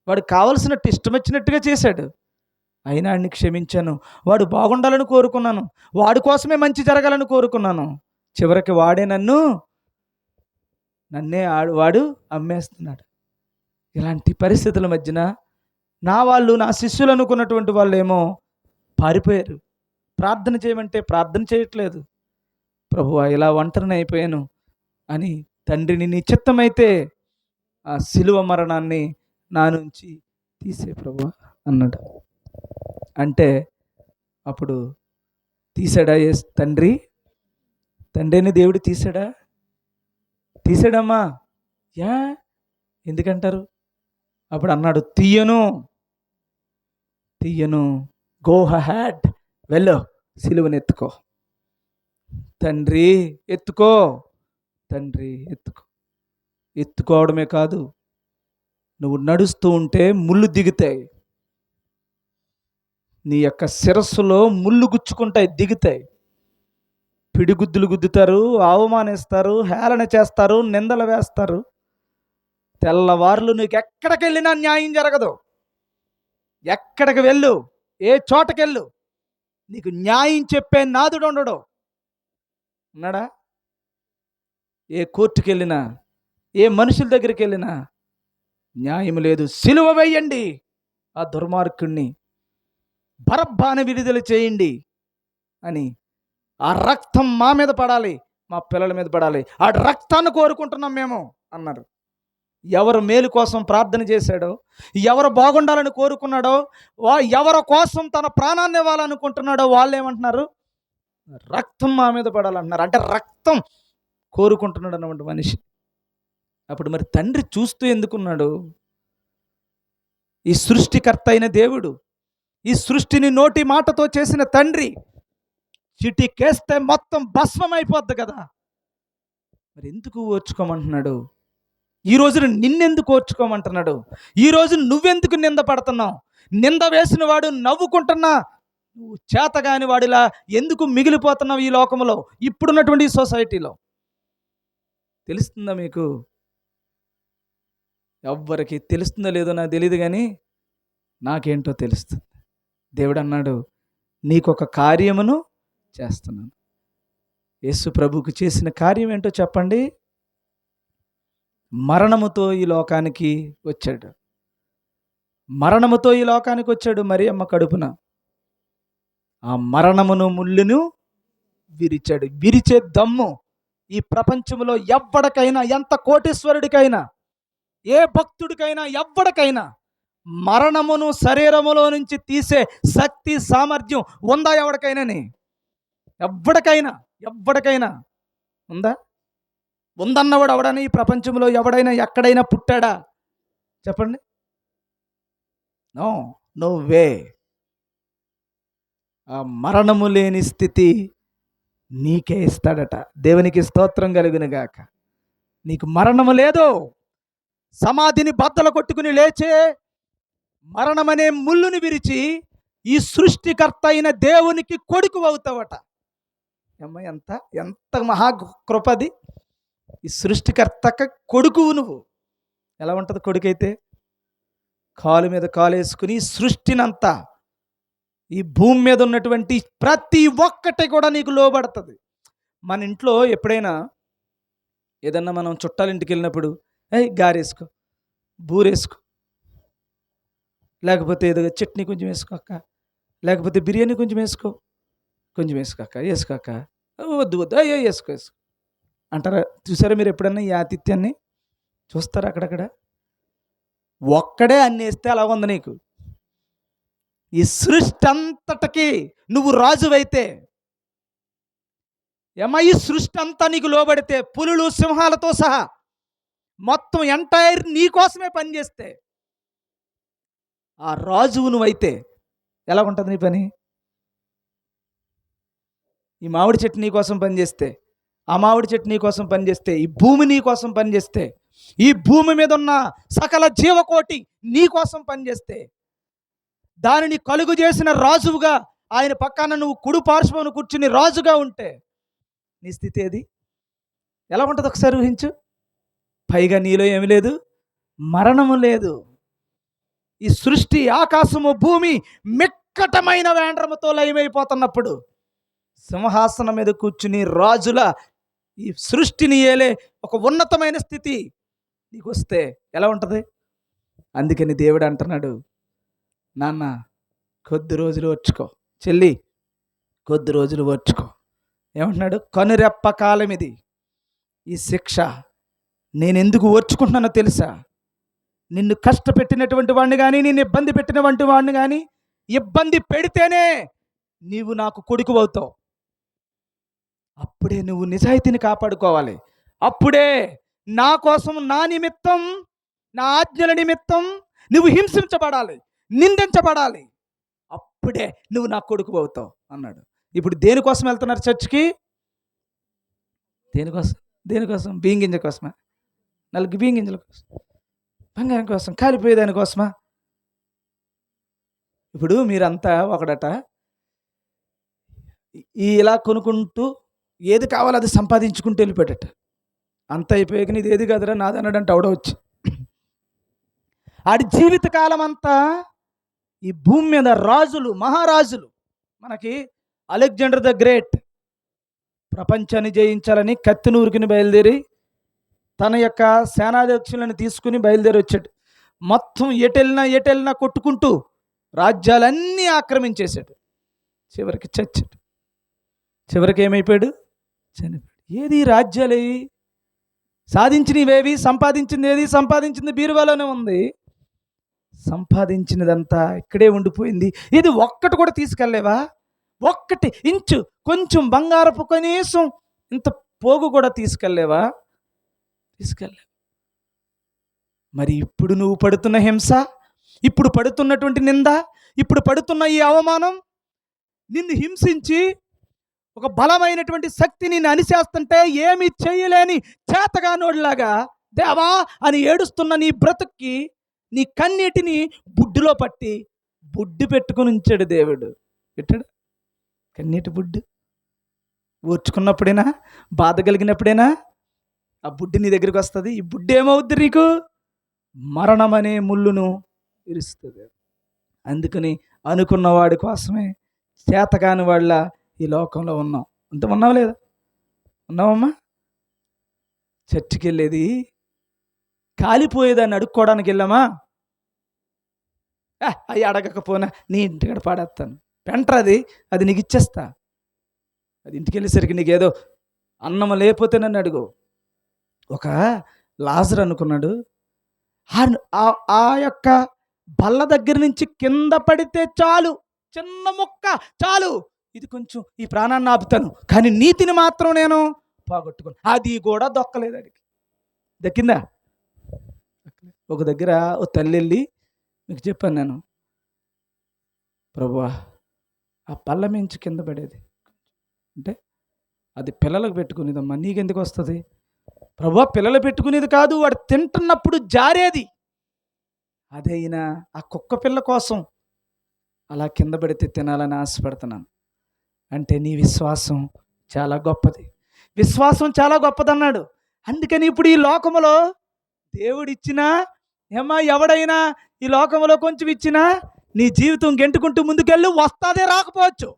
వాడు కావలసినట్టు ఇష్టం వచ్చినట్టుగా చేశాడు, అయినా ఆయన్ని క్షమించాను. వాడు బాగుండాలని కోరుకున్నాను, వాడి కోసమే మంచి జరగాలని కోరుకున్నాను. చివరికి వాడే నన్నే వాడు అమ్మేస్తున్నాడు. ఇలాంటి పరిస్థితుల మధ్యన నా శిష్యులు అనుకున్నటువంటి వాళ్ళేమో పారిపోయారు. ప్రార్థన చేయమంటే ప్రార్థన చేయట్లేదు. ప్రభువా, ఇలా ఒంటరిని అయిపోయాను అని తండ్రిని నీ చిత్తమైతే ఆ శిలువ మరణాన్ని నా నుంచి తీసే ప్రభువా అన్నాడు. అంటే అప్పుడు తీసాడా తండ్రి? తండ్రిని దేవుడు తీసాడమ్మా? ఎందుకంటారు? అప్పుడు అన్నాడు, తీయను, గో హెడ్, వెళ్ళు, సిలువను ఎత్తుకో. తండ్రి ఎత్తుకో, ఎత్తుకోవడమే కాదు, నువ్వు నడుస్తూ ఉంటే ముళ్ళు దిగుతాయి, నీ యొక్క శిరస్సులో ముళ్ళు గుచ్చుకుంటాయి, దిగుతాయి. పిడిగుద్దులు గుద్దుతారు, అవమానిస్తారు, హేళన చేస్తారు, నిందలు వేస్తారు. తెల్లవార్లు నీకు ఎక్కడికి వెళ్ళినా న్యాయం జరగదు. ఎక్కడికి వెళ్ళు, ఏ చోటకెళ్ళు, నీకు న్యాయం చెప్పే నాదుడు ఉండడు. ఉన్నాడా? ఏ కోర్టుకి వెళ్ళినా, ఏ మనుషుల దగ్గరికి వెళ్ళినా న్యాయం లేదు. సిలువ వేయండి ఆ దుర్మార్గుణ్ణి, బరబ్బాని విడుదల చేయండి అని. ఆ రక్తం మా మీద పడాలి, మా పిల్లల మీద పడాలి, ఆ రక్తాన్ని కోరుకుంటున్నాం మేము అన్నారు. ఎవరు మేలు కోసం ప్రార్థన చేశాడో, ఎవరు బాగుండాలని కోరుకున్నాడో, ఎవరి కోసం తన ప్రాణాన్ని ఇవ్వాలనుకుంటున్నాడో వాళ్ళు ఏమంటున్నారు? రక్తం మా మీద పడాలంటున్నారు. అంటే రక్తం కోరుకుంటున్నాడు అన్నమాట మనిషి. అప్పుడు మరి తండ్రి చూస్తూ ఎందుకున్నాడు? ఈ సృష్టికర్త అయిన దేవుడు, ఈ సృష్టిని నోటి మాటతో చేసిన తండ్రి చిటికేస్తే మొత్తం భస్మమైపోద్ది కదా, మరి ఎందుకు ఓర్చుకోమంటున్నాడు? ఈ రోజున నిన్నెందుకు ఓర్చుకోమంటున్నాడు? ఈరోజు నువ్వెందుకు నింద పడుతున్నావు? నింద వేసిన వాడు నవ్వుకుంటున్నా నువ్వు చేతగాని వాడిలా ఎందుకు మిగిలిపోతున్నావు ఈ లోకంలో, ఇప్పుడున్నటువంటి సొసైటీలో? తెలుస్తుందా మీకు? ఎవ్వరికి తెలుస్తుందో లేదో నాకు తెలియదు, కానీ నాకేంటో తెలుస్తుంది. దేవుడు అన్నాడు, నీకొక కార్యమును చేస్తున్నాను. యేసు ప్రభువుకు చేసిన కార్యం ఏంటో చెప్పండి? మరణముతో ఈ లోకానికి వచ్చాడు. మరణముతో ఈ లోకానికి వచ్చాడు మరియమ్మ కడుపున. ఆ మరణమును ముళ్ళును విరిచాడు. విరిచే దమ్ము ఈ ప్రపంచంలో ఎవ్వడికైనా, ఎంత కోటీశ్వరుడికైనా, ఏ భక్తుడికైనా, ఎవ్వడికైనా మరణమును శరీరములో నుంచి తీసే శక్తి, సామర్థ్యం ఉందా ఎవడికైనాని? ఎవ్వడికైనా ఉందా? ఉందన్నవాడు ఎవడని ఈ ప్రపంచంలో ఎవడైనా ఎక్కడైనా పుట్టాడా? చెప్పండి. No way. ఆ మరణము లేని స్థితి నీకే ఇస్తాడట. దేవునికి స్తోత్రం కలుగునుగాక. నీకు మరణము లేదు. సమాధిని బద్దలు కొట్టుకుని లేచే మరణమనే ముళ్ళుని విరిచి ఈ సృష్టికర్త అయిన దేవునికి కొడుకు అవుతావట. అమ్మ, ఎంత మహాకృపది! ఈ సృష్టికర్తక కొడుకువు నువ్వు. ఎలా ఉంటుంది కొడుకైతే? కాలు మీద కాలు వేసుకుని సృష్టినంతా, ఈ భూమి మీద ఉన్నటువంటి ప్రతి ఒక్కటి కూడా నీకు లోబడుతుంది. మన ఇంట్లో ఎప్పుడైనా ఏదన్నా మనం చుట్టాల ఇంటికి వెళ్ళినప్పుడు, గారేసుకో, బూరేసుకో, లేకపోతే ఏదో చట్నీ కొంచెం వేసుకోక, లేకపోతే బిర్యానీ కొంచెం వేసుకోక, వద్దు అయ్యో వేసుకో అంటారా? చూసారా మీరు ఎప్పుడన్నా ఈ ఆతిథ్యాన్ని చూస్తారా? అక్కడక్కడ ఒక్కడే అన్ని వేస్తే అలా ఉంది నీకు. ఈ సృష్టి అంతటికి నువ్వు రాజువైతే, ఈ సృష్టి అంతా నీకు లోబడితే, పులులు సింహాలతో సహా మొత్తం ఎంటైర్ నీ కోసమే పనిచేస్తే, ఆ రాజువు నువ్వైతే ఎలా ఉంటుంది నీ పని? ఈ మామిడి చెట్టు నీ కోసం పనిచేస్తే, ఆ మామిడి చెట్టు నీ కోసం పనిచేస్తే, ఈ భూమి నీ కోసం పనిచేస్తే, ఈ భూమి మీద ఉన్న సకల జీవకోటి నీ కోసం పనిచేస్తే, దానిని కలుగు చేసిన రాజువుగా ఆయన పక్కన నువ్వు కుడి పార్శ్వమున కూర్చుని రాజుగా ఉంటే నీ స్థితి ఏది? ఎలా ఉంటుంది ఒకసారి ఊహించు. పైగా నీలో ఏమి లేదు, మరణము లేదు. ఈ సృష్టి, ఆకాశము, భూమి మిక్కటమైన వేండ్రముతో లయమైపోతున్నప్పుడు సింహాసనం మీద కూర్చుని రాజుల ఈ సృష్టిని ఏలే ఒక ఉన్నతమైన స్థితి నీకు వస్తే ఎలా ఉంటుంది? అందుకని దేవుడు అంటున్నాడు, నాన్న కొద్ది రోజులు ఓర్చుకో, చెల్లి కొద్ది రోజులు ఓర్చుకో. ఏమంటున్నాడు? కనురెప్ప కాలం ఇది, ఈ శిక్ష నేను ఎందుకు ఓర్చుకుంటున్నానో తెలుసా? నిన్ను కష్టపెట్టినటువంటి వాడిని కానీ, నిన్ను ఇబ్బంది పెట్టినటువంటి వాడిని కానీ ఇబ్బంది పెడితేనే నీవు నాకు కొడుకు అవుతావు. అప్పుడే నువ్వు నిజాయితీని కాపాడుకోవాలి. అప్పుడే నా కోసం, నా నిమిత్తం, నా ఆజ్ఞల నిమిత్తం నువ్వు హింసించబడాలి, నిందించబడాలి. అప్పుడే నువ్వు నా కొడుకు అవుతావు అన్నాడు. ఇప్పుడు దేనికోసం వెళ్తున్నారు చర్చికి? దేనికోసం? బియ్యం గింజ కోసమా? 4 బియ్యం గింజల కోసం, బంగారం కోసం, కాలిపోయేదానికోసమా? ఇప్పుడు మీరంతా ఒకడట ఇలా కొనుక్కుంటూ ఏది కావాలో అది సంపాదించుకుంటూ వెళ్ళిపోయాడట. అంత అయిపోయాక నీది ఏది కాదురా నాది అన్నాడంటే ఆవిడ వచ్చి, ఆడి జీవితకాలం అంతా ఈ భూమి మీద రాజులు, మహారాజులు, మనకి అలెగ్జాండర్ ద గ్రేట్ ప్రపంచాన్ని జయించాలని కత్తినూరుకుని బయలుదేరి తన యొక్క సేనాధ్యక్షులను తీసుకుని బయలుదేరి వచ్చాడు. మొత్తం ఎటెళ్ళినా కొట్టుకుంటూ రాజ్యాలన్నీ ఆక్రమించేశాడు. చివరికి చచ్చాడు. చివరికి ఏమైపోయాడు? చనిపోయాడు. ఏది రాజ్యాలే సాధించినవేవి? సంపాదించింది ఏది? సంపాదించింది బీరువాలోనే ఉంది. సంపాదించినదంతా ఇక్కడే ఉండిపోయింది. ఇది ఒక్కటి కూడా తీసుకెళ్ళలేవా? ఒక్కటి ఇంచు కొంచెం బంగారపు కనీసం ఇంత పోగు కూడా తీసుకెళ్ళలేవా? తీసుకెళ్ళలేవు. మరి ఇప్పుడు నువ్వు పడుతున్న హింస, ఇప్పుడు పడుతున్నటువంటి నింద, ఇప్పుడు పడుతున్న ఈ అవమానం, నిన్ను హింసించి ఒక బలమైనటువంటి శక్తి నిన్ను అణిచేస్తుంటే ఏమి చేయలేని చేతగానోడిలాగా దేవా అని ఏడుస్తున్న నీ బ్రతుక్కి నీ కన్నీటిని బుడ్డులో పట్టి బుడ్డు పెట్టుకుని ఉంచాడు దేవుడు. పెట్టాడు కన్నీటి బుడ్డు. ఓర్చుకున్నప్పుడేనా, బాధ కలిగినప్పుడేనా ఆ బుడ్డి నీ దగ్గరికి వస్తుంది. ఈ బుడ్డు ఏమవుద్ది నీకు? మరణం అనే ముళ్ళును ఇరుస్తుంది. అందుకని అనుకున్న వాడి కోసమే చేతగాని వాళ్ళ ఈ లోకంలో ఉన్నాం. అంత ఉన్నావా లేదా? ఉన్నావమ్మా? చర్చికి వెళ్ళేది కాలిపోయేదాన్ని అడుక్కోవడానికి వెళ్ళామా? అవి అడగకపోయినా నీ ఇంటికాడ పాడేస్తాను, పెంటరది, అది నీకు ఇచ్చేస్తా. అది ఇంటికి వెళ్ళేసరికి నీకేదో అన్నం లేకపోతే నన్ను అడుగు. ఒక లాజరు అనుకున్నాడు, ఆ యొక్క బల్ల దగ్గర నుంచి కింద పడితే చాలు, చిన్న ముక్క చాలు, ఇది కొంచెం ఈ ప్రాణాన్ని ఆపుతాను, కానీ నీతిని మాత్రం నేను పోగొట్టుకుని. అది కూడా దొక్కలేదు. అడిగి దక్కిందా? ఒక దగ్గర ఓ తల్లి వెళ్ళి, మీకు చెప్పాను నేను, ప్రభువా ఆ పళ్ళ మించి కింద పడేది అంటే అది పిల్లలకు పెట్టుకునేదమ్మా, నీకెందుకు వస్తుంది? ప్రభువా పిల్లలు పెట్టుకునేది కాదు, వాడు తింటున్నప్పుడు జారేది. అదైనా ఆ కుక్క పిల్ల కోసం అలా కింద పడితే తినాలని ఆశపడుతున్నాను. అంటే నీ విశ్వాసం చాలా గొప్పది, విశ్వాసం చాలా గొప్పదన్నాడు. అందుకని ఇప్పుడు ఈ లోకములో దేవుడిచ్చినా ఎవడైనా ఈ లోకంలో కొంచెం ఇచ్చినా నీ జీవితం గెంటుకుంటూ ముందుకెళ్ళి వస్తాదే, రాకపోవచ్చు.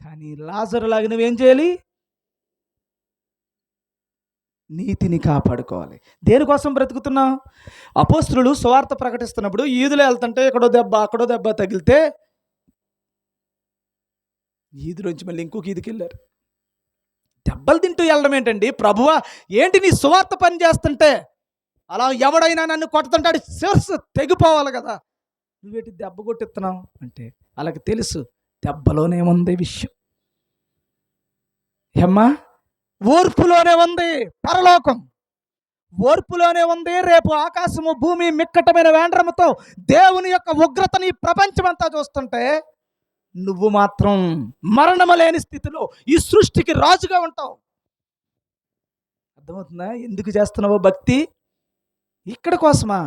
కానీ లాజరులాగా నువ్వేం చేయాలి? నీతిని కాపాడుకోవాలి. దేనికోసం బ్రతుకుతున్నావు? అపోస్తలులు సువార్త ప్రకటిస్తున్నప్పుడు ఈదులో వెళ్తుంటే ఎక్కడో దెబ్బ అక్కడో దెబ్బ తగిలితే ఈదులోంచి మళ్ళీ ఇంకొక ఈదికి వెళ్ళారు. దెబ్బలు తింటూ వెళ్ళడం ఏంటండి? ప్రభువా ఏంటి నీ సువార్త పని చేస్తుంటే అలా ఎవడైనా నన్ను కొడుతుంటాడు, శిరస్సు తెగిపోవాలి కదా, నువ్వేంటి దెబ్బ కొట్టిస్తున్నావు అంటే అలాగే తెలుసు దెబ్బలోనే ఉంది విషయం. ఏమ్మా? ఓర్పులోనే ఉంది పరలోకం, ఓర్పులోనే ఉంది రేపు ఆకాశము భూమి మిక్కటమైన వేండ్రముతో దేవుని యొక్క ఉగ్రతని ప్రపంచమంతా చూస్తుంటే నువ్వు మాత్రం మరణము లేని స్థితిలో ఈ సృష్టికి రాజుగా ఉంటావు. అర్థమవుతుందా? ఎందుకు చేస్తున్నావో భక్తి? ఇక్కడ కోసమా?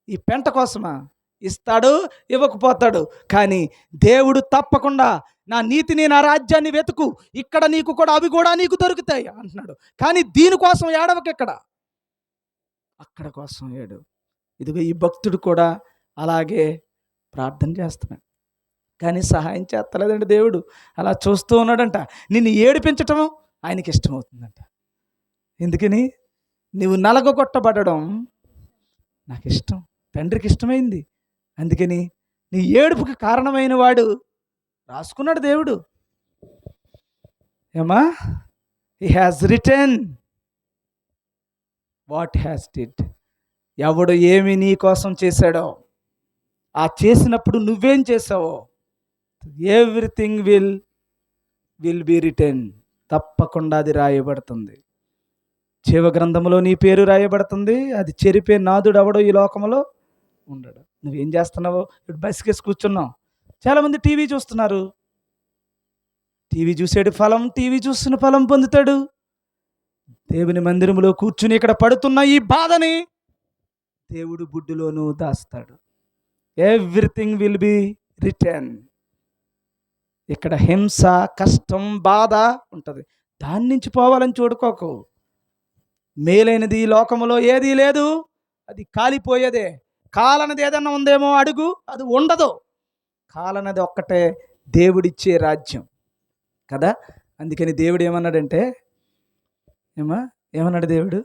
ఈ పెంట కోసమా? ఇస్తాడు, ఇవ్వకపోతాడు, కానీ దేవుడు తప్పకుండా నా నీతిని, నా రాజ్యాన్ని వెతుకు, ఇక్కడ నీకు కూడా అవి కూడా నీకు దొరుకుతాయి అంటున్నాడు. కానీ దీనికోసం ఏడవకి ఇక్కడ అక్కడ కోసం ఏడు. ఇదిగో ఈ భక్తుడు కూడా అలాగే ప్రార్థన చేస్తున్నాడు, కానీ సహాయం చేస్తలేదండి దేవుడు. అలా చూస్తూ ఉన్నాడంట. నిన్ను ఏడిపించటం ఆయనకి ఇష్టమవుతుందంట. ఎందుకని? నువ్వు నలగొట్టబడడం నాకు ఇష్టం, తండ్రికి ఇష్టమైంది. అందుకని నీ ఏడుపుకి కారణమైన వాడు రాసుకున్నాడు దేవుడు. ఏమా, he has written what has did. ఎవడు ఏమి నీ కోసం చేశాడో, ఆ చేసినప్పుడు నువ్వేం చేసావో, ఎవ్రీథింగ్ విల్ బి రిటన్. తప్పకుండా అది రాయబడుతుంది. జీవ గ్రంథంలో నీ పేరు రాయబడుతుంది. అది చెరిపే నాదుడు ఎవడో ఈ లోకంలో ఉండడు. నువ్వేం చేస్తున్నావో? ఇప్పుడు బస్కేసి కూర్చున్నావు. చాలామంది టీవీ చూస్తున్నారు. టీవీ చూసేడు ఫలం, టీవీ చూస్తున్న ఫలం పొందుతాడు. దేవుని మందిరంలో కూర్చుని ఇక్కడ పడుతున్న ఈ బాధని దేవుడు బుడ్డులోనూ దాస్తాడు. Everything will be return. ఇక్కడ హింస, కష్టం, బాధ ఉంటుంది. దాని నుంచి పోవాలని చూడుకోకు. మేలైనది ఈ లోకములో ఏదీ లేదు, అది కాలిపోయేదే. కాలనది ఏదన్నా ఉందేమో అడుగు, అది ఉండదు. కాలనది ఒక్కటే దేవుడిచ్చే రాజ్యం కదా. అందుకని దేవుడు ఏమన్నాడంటే, ఏమన్నాడు దేవుడు?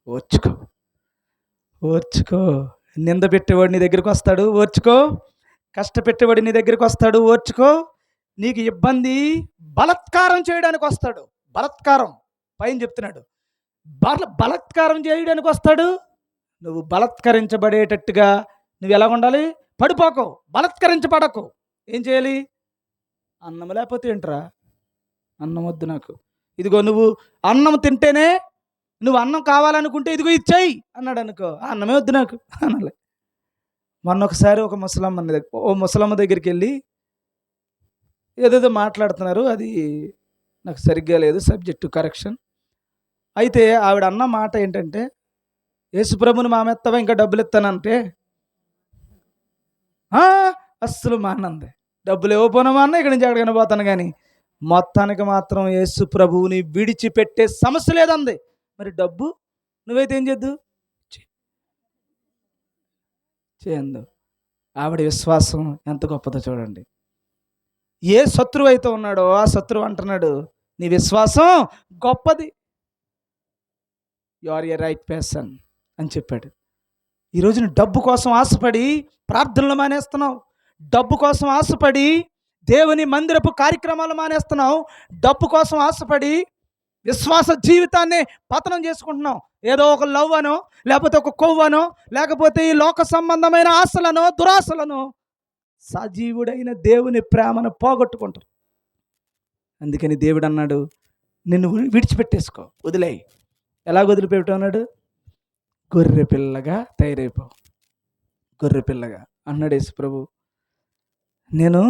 ఓర్చుకో, ఓర్చుకో. నింద పెట్టేవాడు నీ దగ్గరికి వస్తాడు, ఓర్చుకో. కష్టపెట్టేవాడు నీ దగ్గరికి వస్తాడు, ఓర్చుకో. నీకు ఇబ్బంది, బలత్కారం చేయడానికి వస్తాడు. బలత్కారం పైన చెప్తున్నాడు. బలత్కారం చేయడానికి వస్తాడు. నువ్వు బలత్కరించబడేటట్టుగా నువ్వు ఎలా ఉండాలి? పడిపోకు, బలత్కరించబడకు. ఏం చేయాలి? అన్నం లేకపోతే ఏంట్రా? అన్నం వద్దు నాకు. ఇదిగో నువ్వు అన్నం తింటేనే, నువ్వు అన్నం కావాలనుకుంటే ఇదిగో ఇచ్చేయి అన్నాడు అనుకో, అన్నమే వద్దు నాకు అనాలి. మొన్న ఒకసారి ఒక ముసలమ్మ దగ్గరికి వెళ్ళి ఏదేదో మాట్లాడుతున్నారు. అది నాకు సరిగ్గా లేదు, సబ్జెక్టు కరెక్షన్. అయితే ఆవిడ అన్న మాట ఏంటంటే, యేసుప్రభుని మామెత్తవా, ఇంకా డబ్బులు ఇస్తానంటే అస్సలు మా అన్నంది. డబ్బులు ఇవ్వపోయినా మా అన్న ఇక్కడి నుంచి ఎక్కడికైనా పోతాను, కానీ మొత్తానికి మాత్రం యేసు ప్రభువుని విడిచిపెట్టే సమస్య లేదంది. మరి డబ్బు నువ్వైతే ఏం చేద్దు? చేయందు. ఆవిడ విశ్వాసం ఎంత గొప్పదో చూడండి. ఏ శత్రువు అయితే ఉన్నాడో ఆ శత్రువు అంటున్నాడు, నీ విశ్వాసం గొప్పది, you are a right person అని చెప్పాడు. ఈరోజు నువ్వు డబ్బు కోసం ఆశపడి ప్రార్థనలు మానేస్తున్నావు. డబ్బు కోసం ఆశపడి దేవుని మందిరపు కార్యక్రమాలు మానేస్తున్నావు. డబ్బు కోసం ఆశపడి విశ్వాస జీవితాన్ని పతనం చేసుకుంటున్నావు. ఏదో ఒక లవ్ అనో, లేకపోతే ఒక కొవ్వనో, లేకపోతే ఈ లోక సంబంధమైన ఆశలను, దురాశలను, సజీవుడైన దేవుని ప్రేమను పోగొట్టుకుంటారు. అందుకని దేవుడు అన్నాడు, నిన్ను విడిచిపెట్టేసుకో, వదిలేయి. ఎలా వదిలిపెట్టన్నాడు? గొర్రె పిల్లగా తయారైపో, గొర్రె పిల్లగా అన్నాడు యేసు ప్రభు. నేను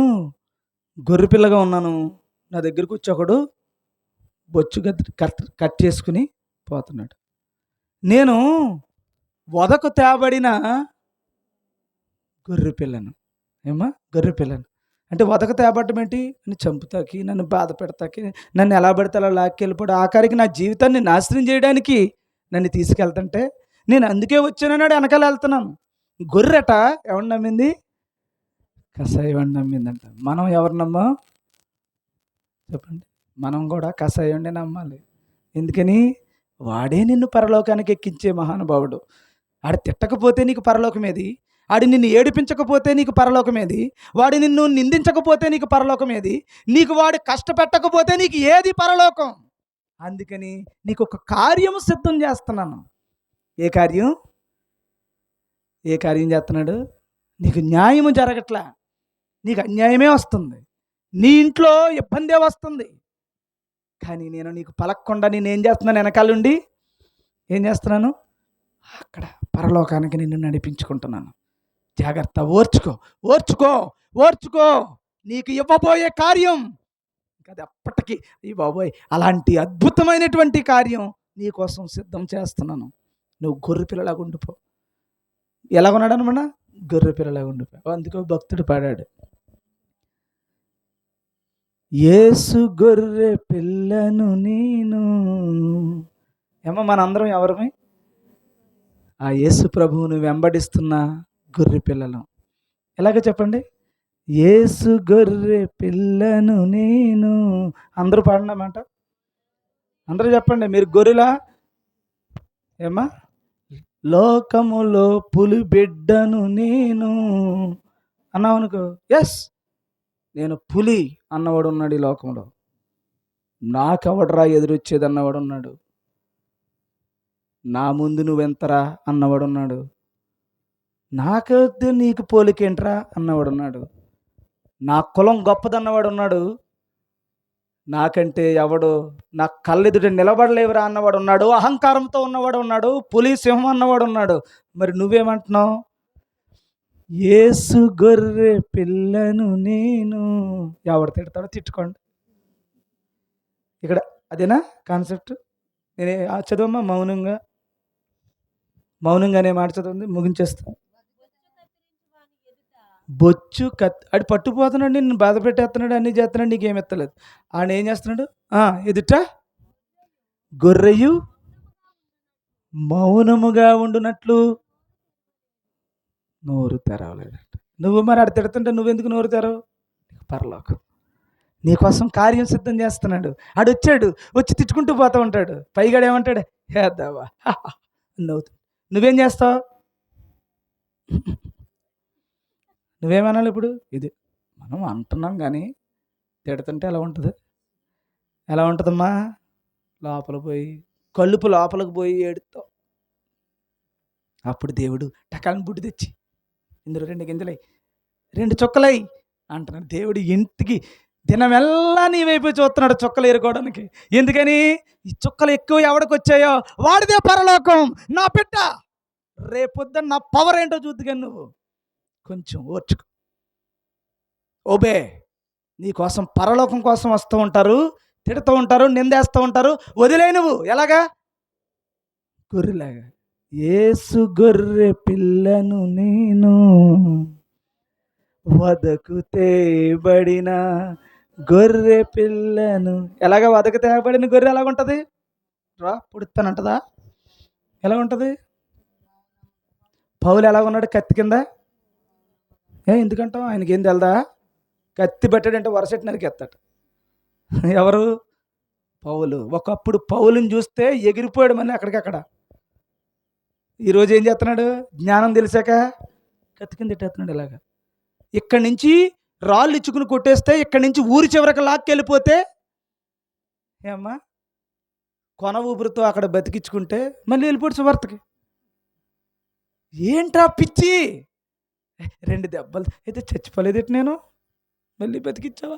గొర్రె పిల్లగా ఉన్నాను, నా దగ్గరకు వచ్చి ఒకడు బొచ్చు కట్ చేసుకుని పోతున్నాడు. నేను వదకు తేబడిన గొర్రె పిల్లను. గొర్రె పిల్లను అంటే వదకు తేబడ్డం ఏంటి? నన్ను చంపుతాకి, నన్ను బాధ పెడతాకి, నన్ను ఎలా పడితే అలా లాక్కెళ్ళిపోడు, ఆఖరికి నా జీవితాన్ని నాశనం చేయడానికి నన్ను తీసుకెళ్తుంటే నేను అందుకే వచ్చానన్నాడు, వెనకాల వెళ్తున్నాను. గొర్రెట ఎవరిని నమ్మింది? కషాయవాడిని నమ్మిందంట. మనం ఎవరు నమ్మాం చెప్పండి? మనం కూడా కషాయవాడిని నమ్మాలి. ఎందుకని? వాడే నిన్ను పరలోకానికి ఎక్కించే మహానుభావుడు. ఆడు తిట్టకపోతే నీకు పరలోకమేది? ఆడు నిన్ను ఏడిపించకపోతే నీకు పరలోకమేది? వాడు నిన్ను నిందించకపోతే నీకు పరలోకమేది? నీకు వాడు కష్టపెట్టకపోతే నీకు ఏది పరలోకం? అందుకని నీకు ఒక కార్యం సిద్ధం చేస్తున్నాను. ఏ కార్యం? ఏ కార్యం చేస్తున్నాడు? నీకు న్యాయము జరగట్లా, నీకు అన్యాయమే వస్తుంది, నీ ఇంట్లో ఇబ్బందే వస్తుంది. కానీ నేను నీకు పలక్కుండా నేనేం చేస్తున్నాను? వెనకాలండి ఏం చేస్తున్నాను? అక్కడ పరలోకానికి నిన్ను నడిపించుకుంటున్నాను. జాగ్రత్త, ఓర్చుకో, ఓర్చుకో, ఓర్చుకో. నీకు ఇవ్వబోయే కార్యం అది అప్పటికి, ఈ బాబోయ్, అలాంటి అద్భుతమైనటువంటి కార్యం నీ కోసం సిద్ధం చేస్తున్నాను. నువ్వు గొర్రె పిల్లలాగా ఉండిపో. ఎలాగున్నాడు అనమాట? గొర్రె పిల్లలాగా ఉండిపో. అందుకో భక్తుడు పాడాడు, యేసు గొర్రె పిల్లను నేను. ఏమో మనందరం ఎవరమే? ఆ యేసు ప్రభువును వెంబడిస్తున్న గొర్రె పిల్లలు. ఎలాగ చెప్పండి? యేసు గొర్రె పిల్లను నేను. అందరూ పాడండి ఆ మాట. అందరూ చెప్పండి. మీరు గొర్రెలా? ఏమ్మా? లోకములో పులి బిడ్డను నేను అన్నావు అనుకో, ఎస్ నేను పులి అన్నవాడు ఉన్నాడు ఈ లోకంలో. నాకెవడరా ఎదురొచ్చేది అన్నవాడు ఉన్నాడు. నా ముందు నువ్వెంతరా అన్నవాడు ఉన్నాడు. నాకొద్దు నీకు పోలికేంట్రా అన్నవాడు ఉన్నాడు. నా కులం గొప్పదన్నవాడు ఉన్నాడు. నాకంటే ఎవడు నా కళ్ళెదుట నిలబడలేవురా అన్నవాడు ఉన్నాడు. అహంకారంతో ఉన్నవాడు ఉన్నాడు. పులి సింహం అన్నవాడు ఉన్నాడు. మరి నువ్వేమంటున్నావు? యేసు గొర్రె పిల్లను నేను. ఎవడు తిడతాడో తిట్టుకోండి. ఇక్కడ అదేనా కాన్సెప్ట్? నేనే చదవమ్మా మౌనంగానే మాట చదవండి, ముగించేస్తాను. బొచ్చు అడి పట్టుపోతున్నాడు, నిన్ను బాధ పెట్టేస్తున్నాడు, అన్నీ చేస్తున్నాడు, నీకేం ఎత్తలేదు. ఆయన ఏం చేస్తున్నాడు? ఎదుట గొర్రెయు మౌనముగా ఉండునట్లు నోరు తెరవలేదట. నువ్వు మరి ఆడు తిడుతుంటే నువ్వెందుకు నోరు తెరవు? పరలోకం నీకోసం కార్యం సిద్ధం చేస్తున్నాడు. ఆడు వచ్చాడు, వచ్చి తిట్టుకుంటూ పోతూ ఉంటాడు. పైగాడు ఏమంటాడు? హేద్దావా నవ్వుతు. నువ్వేం చేస్తావు? నువ్వేమనాలి ఇప్పుడు? ఇది మనం అంటున్నాం కానీ తిడుతుంటే ఎలా ఉంటుంది? ఎలా ఉంటుందమ్మా? లోపల పోయి కలుపు లోపలికి పోయి ఏడుతావు. అప్పుడు దేవుడు టకాలను బుడ్డి తెచ్చి ఇందులో 2 గింజలై 2 చుక్కలై అంటున్నాడు. దేవుడు ఇంటికి దినమెల్లా నీ వైపు చూస్తున్నాడు చుక్కలు ఏరుకోవడానికి. ఎందుకని? ఈ చుక్కలు ఎక్కువ ఎవడికి వచ్చాయో వాడిదే పరలోకం. నా బిడ్డ రేపొద్దున నా పవర్ ఏంటో చూద్దుగాని నువ్వు కొంచెం ఓర్చుకో. ఓబే. నీకోసం పరలోకం కోసం వస్తూ ఉంటారు, తిడుతూ ఉంటారు, నిందేస్తూ ఉంటారు. వదిలే నువ్వు ఎలాగా? గొర్రెలాగా. యేసు గొర్రె పిల్లను నేను, వదకు తేబడిన గొర్రె పిల్లను. ఎలాగ వదకు తేబడిన గొర్రె ఎలాగుంటుంది? రా పుడుతానంటదా? ఎలాగుంటుంది? పౌలు ఎలాగున్నాడు? కత్తి కింద. ఎందుకంటావు? ఆయనకి ఏం తెలదా? కత్తి పెట్టాడంటే వరసెట్టి నరికెత్తాడు. ఎవరు? పౌలు. ఒకప్పుడు పౌలుని చూస్తే ఎగిరిపోయాడు మళ్ళీ అక్కడికక్కడ. ఈరోజు ఏం చేస్తున్నాడు? జ్ఞానం తెలిసాక కత్తి కింద తిట్టేస్తున్నాడు. ఇలాగా ఇక్కడి నుంచి రాళ్ళు ఇచ్చుకుని కొట్టేస్తే, ఇక్కడి నుంచి ఊరి చివరికి లాక్కెళ్ళిపోతే ఏమ్మా కొన ఊపిరితో అక్కడ బతికించుకుంటే మళ్ళీ వెళ్ళిపోడు సువార్తకి. ఏంట్రా పిచ్చి? 2 దెబ్బలు అయితే చచ్చిపోలేదు నేను, మళ్ళీ బతికిచ్చావా?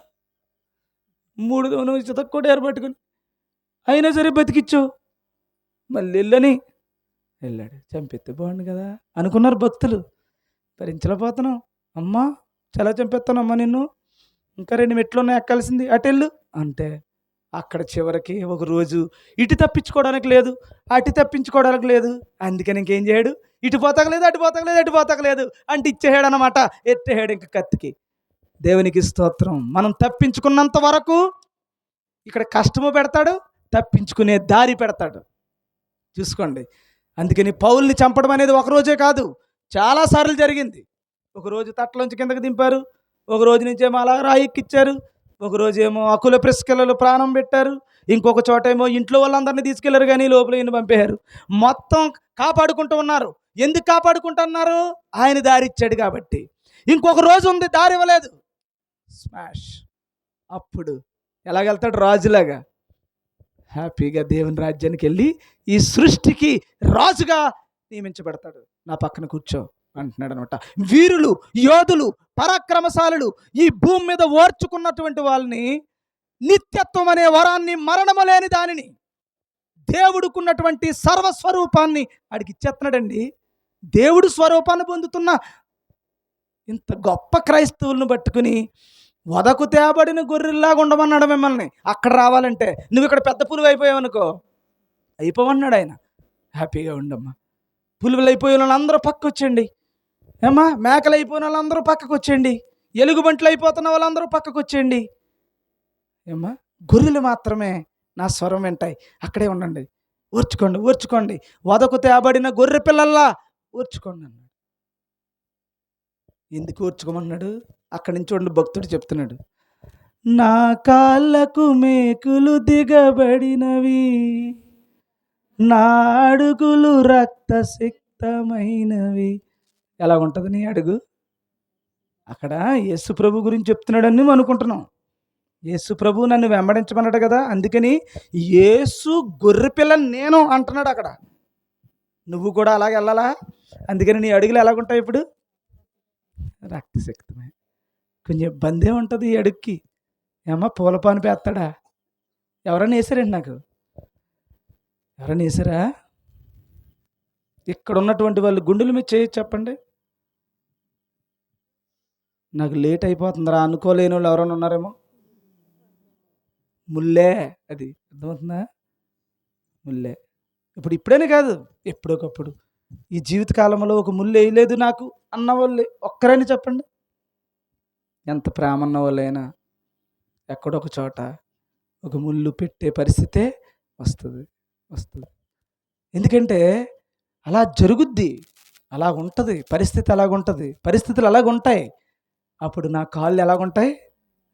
3 దోను చితక్కోటి ఏర్పట్టుకుని అయినా సరే బతికిచ్చావు. మళ్ళీ వెళ్ళాడు. చంపెత్తే బాగుండు కదా అనుకున్నారు భక్తులు. భరించలేకపోతున్నావు. అమ్మా చాలా చంపేస్తాను అమ్మా నిన్ను, ఇంకా 2 మెట్లు ఉన్నాయి ఎక్కాల్సింది, అటెళ్ళు అంటే అక్కడ చివరికి ఒక రోజు ఇటు తప్పించుకోవడానికి లేదు, అటు తప్పించుకోవడానికి లేదు. అందుకని ఇంకేం చేయడు? ఇటు పోతకలేదు, అటు పోతకలేదు, అటు పోతకలేదు అంటే ఇచ్చేసాడు అన్నమాట. ఎత్తేసాడు ఇంక కత్తికి. దేవునికి స్తోత్రం. మనం తప్పించుకున్నంత వరకు ఇక్కడ కష్టము పెడతాడు, తప్పించుకునే దారి పెడతాడు. చూసుకోండి. అందుకని పౌల్ని చంపడం అనేది ఒకరోజే కాదు, చాలాసార్లు జరిగింది. ఒకరోజు తట్టలోంచి కిందకి దింపారు, ఒక రోజు నుంచేమో అలా రాయిక్కిచ్చారు, ఒక రోజేమో అకుల ప్రిస్కిల్లలు ప్రాణం పెట్టారు, ఇంకొక చోటేమో ఇంట్లో వాళ్ళందరినీ తీసుకెళ్లారు కానీ లోపల ఈయన పంపేశారు. మొత్తం కాపాడుకుంటూ ఉన్నారు. ఎందుకు కాపాడుకుంటున్నారు? ఆయన దారి ఇచ్చాడు కాబట్టి. ఇంకొక రోజు ఉంది దారి ఇవ్వలేదు, స్మాష్. అప్పుడు ఎలాగెళ్తాడు? రాజులాగా హ్యాపీగా దేవుని రాజ్యానికి వెళ్ళి ఈ సృష్టికి రాజుగా నియమించబడతాడు. నా పక్కన కూర్చో అంటున్నాడు అనమాట. వీరులు, యోధులు, పరాక్రమశాలులు ఈ భూమి మీద ఓర్చుకున్నటువంటి వాళ్ళని, నిత్యత్వం అనే వరాన్ని, మరణము లేని దానిని, దేవుడుకున్నటువంటి సర్వస్వరూపాన్ని ఆడికి ఇచ్చేస్తున్నాడండి. దేవుడు స్వరూపాన్ని పొందుతున్న ఇంత గొప్ప క్రైస్తవులను పట్టుకుని వదకు తేబడిన గొర్రెల్లాగా ఉండమన్నాడు మిమ్మల్ని. అక్కడ రావాలంటే నువ్వు ఇక్కడ పెద్ద పులువు అయిపోయావనుకో, అయిపోవన్నాడు ఆయన. హ్యాపీగా ఉండమ్మా. పులువులు అయిపోయిన వాళ్ళందరూ పక్క వచ్చేయండి. ఏమ్మా మేకలు అయిపోయిన వాళ్ళందరూ పక్కకు వచ్చేయండి. ఎలుగుబంట్లు అయిపోతున్న వాళ్ళందరూ పక్కకు వచ్చేయండి. ఏమ్మా గొర్రెలు మాత్రమే నా స్వరం వింటాయి, అక్కడే ఉండండి. ఓర్చుకోండి, ఓర్చుకోండి, వదకు తేబడిన గొర్రె పిల్లల్లా ఓర్చుకోండి అన్నాడు. ఎందుకు ఓర్చుకోమన్నాడు? అక్కడి నుంచి చూడండి, భక్తుడు చెప్తున్నాడు, నా కాళ్ళకు మేకులు దిగబడినవి, నా అడుగులు రక్తసిక్తమైనవి. ఎలా ఉంటుంది నీ అడుగు? అక్కడ యేసు ప్రభు గురించి చెప్తున్నాడని మేము అనుకుంటున్నాం. యేసు ప్రభు నన్ను వెంబడించమన్నాడు కదా, అందుకని యేసు గొర్రెపిల్ల నేను అంటున్నాడు అక్కడ. నువ్వు కూడా అలాగే వెళ్ళాలా? అందుకని నీ అడుగులు ఎలాగుంటాయి ఇప్పుడు? రక్తశక్తమే. కొంచెం ఇబ్బందే ఉంటుంది ఈ అడుగుకి. ఏమో పూలపాను పేస్తాడా? ఎవరైనా వేసారండి నాకు? ఎవరైనా వేసారా? ఇక్కడ ఉన్నటువంటి వాళ్ళు గుండెల మీద చేయి చెప్పండి. నాకు లేట్ అయిపోతుందిరా అనుకోలేని వాళ్ళు ఎవరైనా ఉన్నారేమో. ముల్లే అది, అర్థమవుతుందా? ముల్లే. ఇప్పుడేనే కాదు, ఎప్పుడొకప్పుడు ఈ జీవితకాలంలో ఒక ముళ్ళు వేయలేదు నాకు అన్నవాళ్ళు ఒక్కరైనా చెప్పండి. ఎంత ప్రేమ ఉన్న వాళ్ళైనా ఎక్కడొక చోట ఒక ముళ్ళు పెట్టే పరిస్థితే వస్తుంది. ఎందుకంటే అలా జరుగుద్ది, అలా ఉంటుంది పరిస్థితి, అలాగుంటుంది పరిస్థితులు అలాగుంటాయి. అప్పుడు నా కాళ్ళు ఎలాగుంటాయి?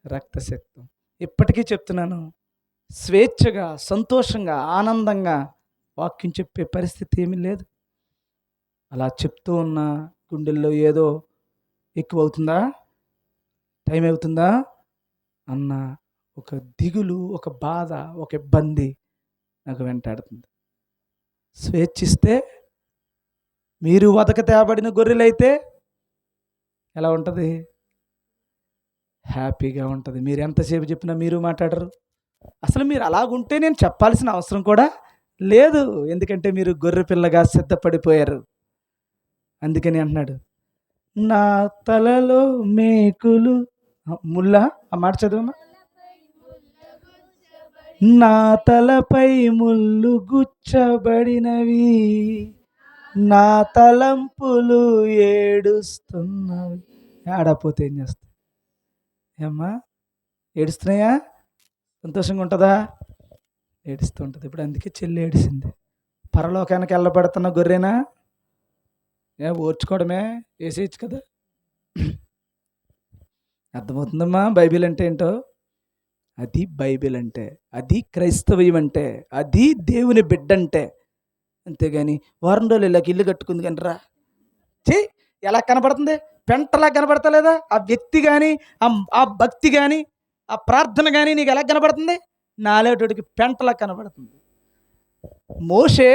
రక్తశక్తం. ఇప్పటికీ చెప్తున్నాను, స్వేచ్ఛగా, సంతోషంగా, ఆనందంగా వాక్యం చెప్పే పరిస్థితి ఏమీ లేదు. అలా చెప్తూ ఉన్న గుండెల్లో ఏదో ఎక్కువ అవుతుందా, టైం అవుతుందా అన్న ఒక దిగులు, ఒక బాధ, ఒక ఇబ్బంది నాకు వెంటాడుతుంది. స్వేచ్ఛిస్తే, మీరు వదక తేబడిన గొర్రెలైతే ఎలా ఉంటుంది? హ్యాపీగా ఉంటుంది. మీరు ఎంతసేపు చెప్పినా మీరు మాట్లాడరు. అసలు మీరు అలాగుంటే నేను చెప్పాల్సిన అవసరం కూడా లేదు, ఎందుకంటే మీరు గొర్రె పిల్లగా సిద్ధపడిపోయారు. అందుకని అంటున్నాడు, నా తలలో మేకులు ముళ్ళ. ఆ మాట చదువమ్మా. నా తలపై ముళ్ళు గుచ్చబడినవి, నా తలంపులు ఏడుస్తున్నవి. ఆడపోతే ఏం చేస్తా? ఏమ్మా ఏడుస్తున్నాయా? సంతోషంగా ఉంటుందా? ఏడుస్తూ ఉంటుంది. ఇప్పుడు అందుకే చెల్లి ఏడిసింది. పరలోకానికి వెళ్ళబడుతున్న గొర్రెనా? ఓర్చుకోవడమే, వేసేయచ్చు కదా. అర్థమవుతుందమ్మా బైబిల్ అంటే ఏంటో? అది బైబిల్ అంటే, అది క్రైస్తవ్యం అంటే, అది దేవుని బిడ్డ అంటే. అంతేగాని వారం రోజులు ఇలాగ ఇల్లు కట్టుకుంది కానీ రా చే ఎలా కనబడుతుంది? పెంటలా కనబడతలేదా? ఆ వ్యక్తి కానీ, ఆ భక్తి కానీ, ఆ ప్రార్థన కానీ నీకు ఎలా కనబడుతుంది? నాలేటోడికి పెంటలా కనబడుతుంది. మోషే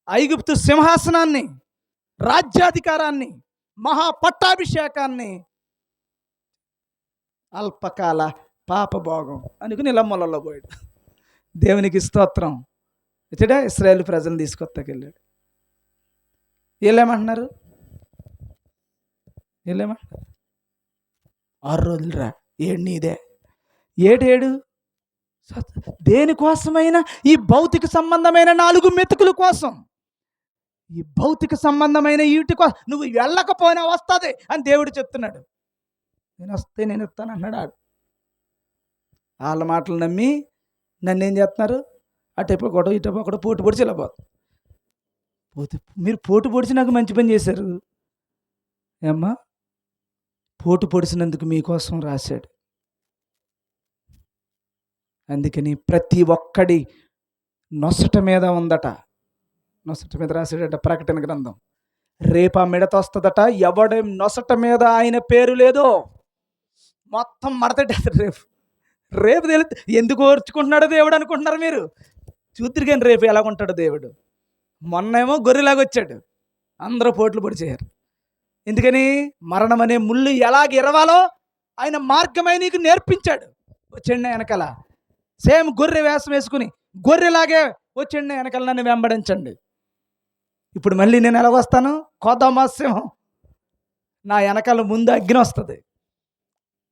ఐగుప్తు సింహాసనాన్ని, రాజ్యాధికారాన్ని, మహాపట్టాభిషేకాన్ని అల్పకాల పాపభోగం అనుకుని ఇళ్ళమ్మలలో పోయాడు. దేవునికి స్తోత్రం. ఇచ్చడా ఇశ్రాయేలు ప్రజలను తీసుకొత్తకెళ్ళాడు. వీళ్ళేమంటున్నారు? 6 రోజులు రా, ఏడు నీదే. ఏడు దేనికోసమైనా? ఈ భౌతిక సంబంధమైన 4 మెతుకుల కోసం, ఈ భౌతిక సంబంధమైన వీటి కోసం నువ్వు వెళ్ళకపోయినా వస్తుంది అని దేవుడు చెప్తున్నాడు. నేను వస్తే నేను ఇస్తాను అన్నాడు. ఆడు వాళ్ళ మాటలు నమ్మి నన్ను ఏం చేస్తున్నారు? అటైపోకూడదు, ఇటైపోకూడదు, పోటు పొడిచి ఇలా పోతే మీరు పోటు పొడిచి నాకు మంచి పని చేశారు. ఏమ్మా, పోటు పొడిచినందుకు మీకోసం రాశాడు. అందుకని ప్రతి ఒక్కడి నొసట మీద ఉందట, నొసట మీద రాశాడట ప్రకటన గ్రంథం. రేపు ఆ మిడత వస్తుందట, ఎవడి నొసట మీద ఆయన పేరు లేదో మొత్తం మడతట్టేస్తాడు. రేపు తెలుసు ఎందుకు ఓర్చుకుంటున్నాడో దేవుడు అనుకుంటున్నారు మీరు. చూద్దరు కానీ రేపు ఎలాగుంటాడు దేవుడు. మొన్నేమో గొర్రెలాగా వచ్చాడు, అందరూ పోట్లు పొడిచేయారు. ఎందుకని? మరణం అనే ముళ్ళు ఎలాగ ఇరవాలో ఆయన మార్గమై నీకు నేర్పించాడు. వచ్చండి వెనకాల, సేమ్ గొర్రె వేషం వేసుకుని గొర్రెలాగే వచ్చండి వెనకాల, నన్ను వెంబడించండి. ఇప్పుడు మళ్ళీ నేను ఎలాగొస్తాను? కోదమసింహం నా వెనకాల ముందు అగ్ని వస్తుంది,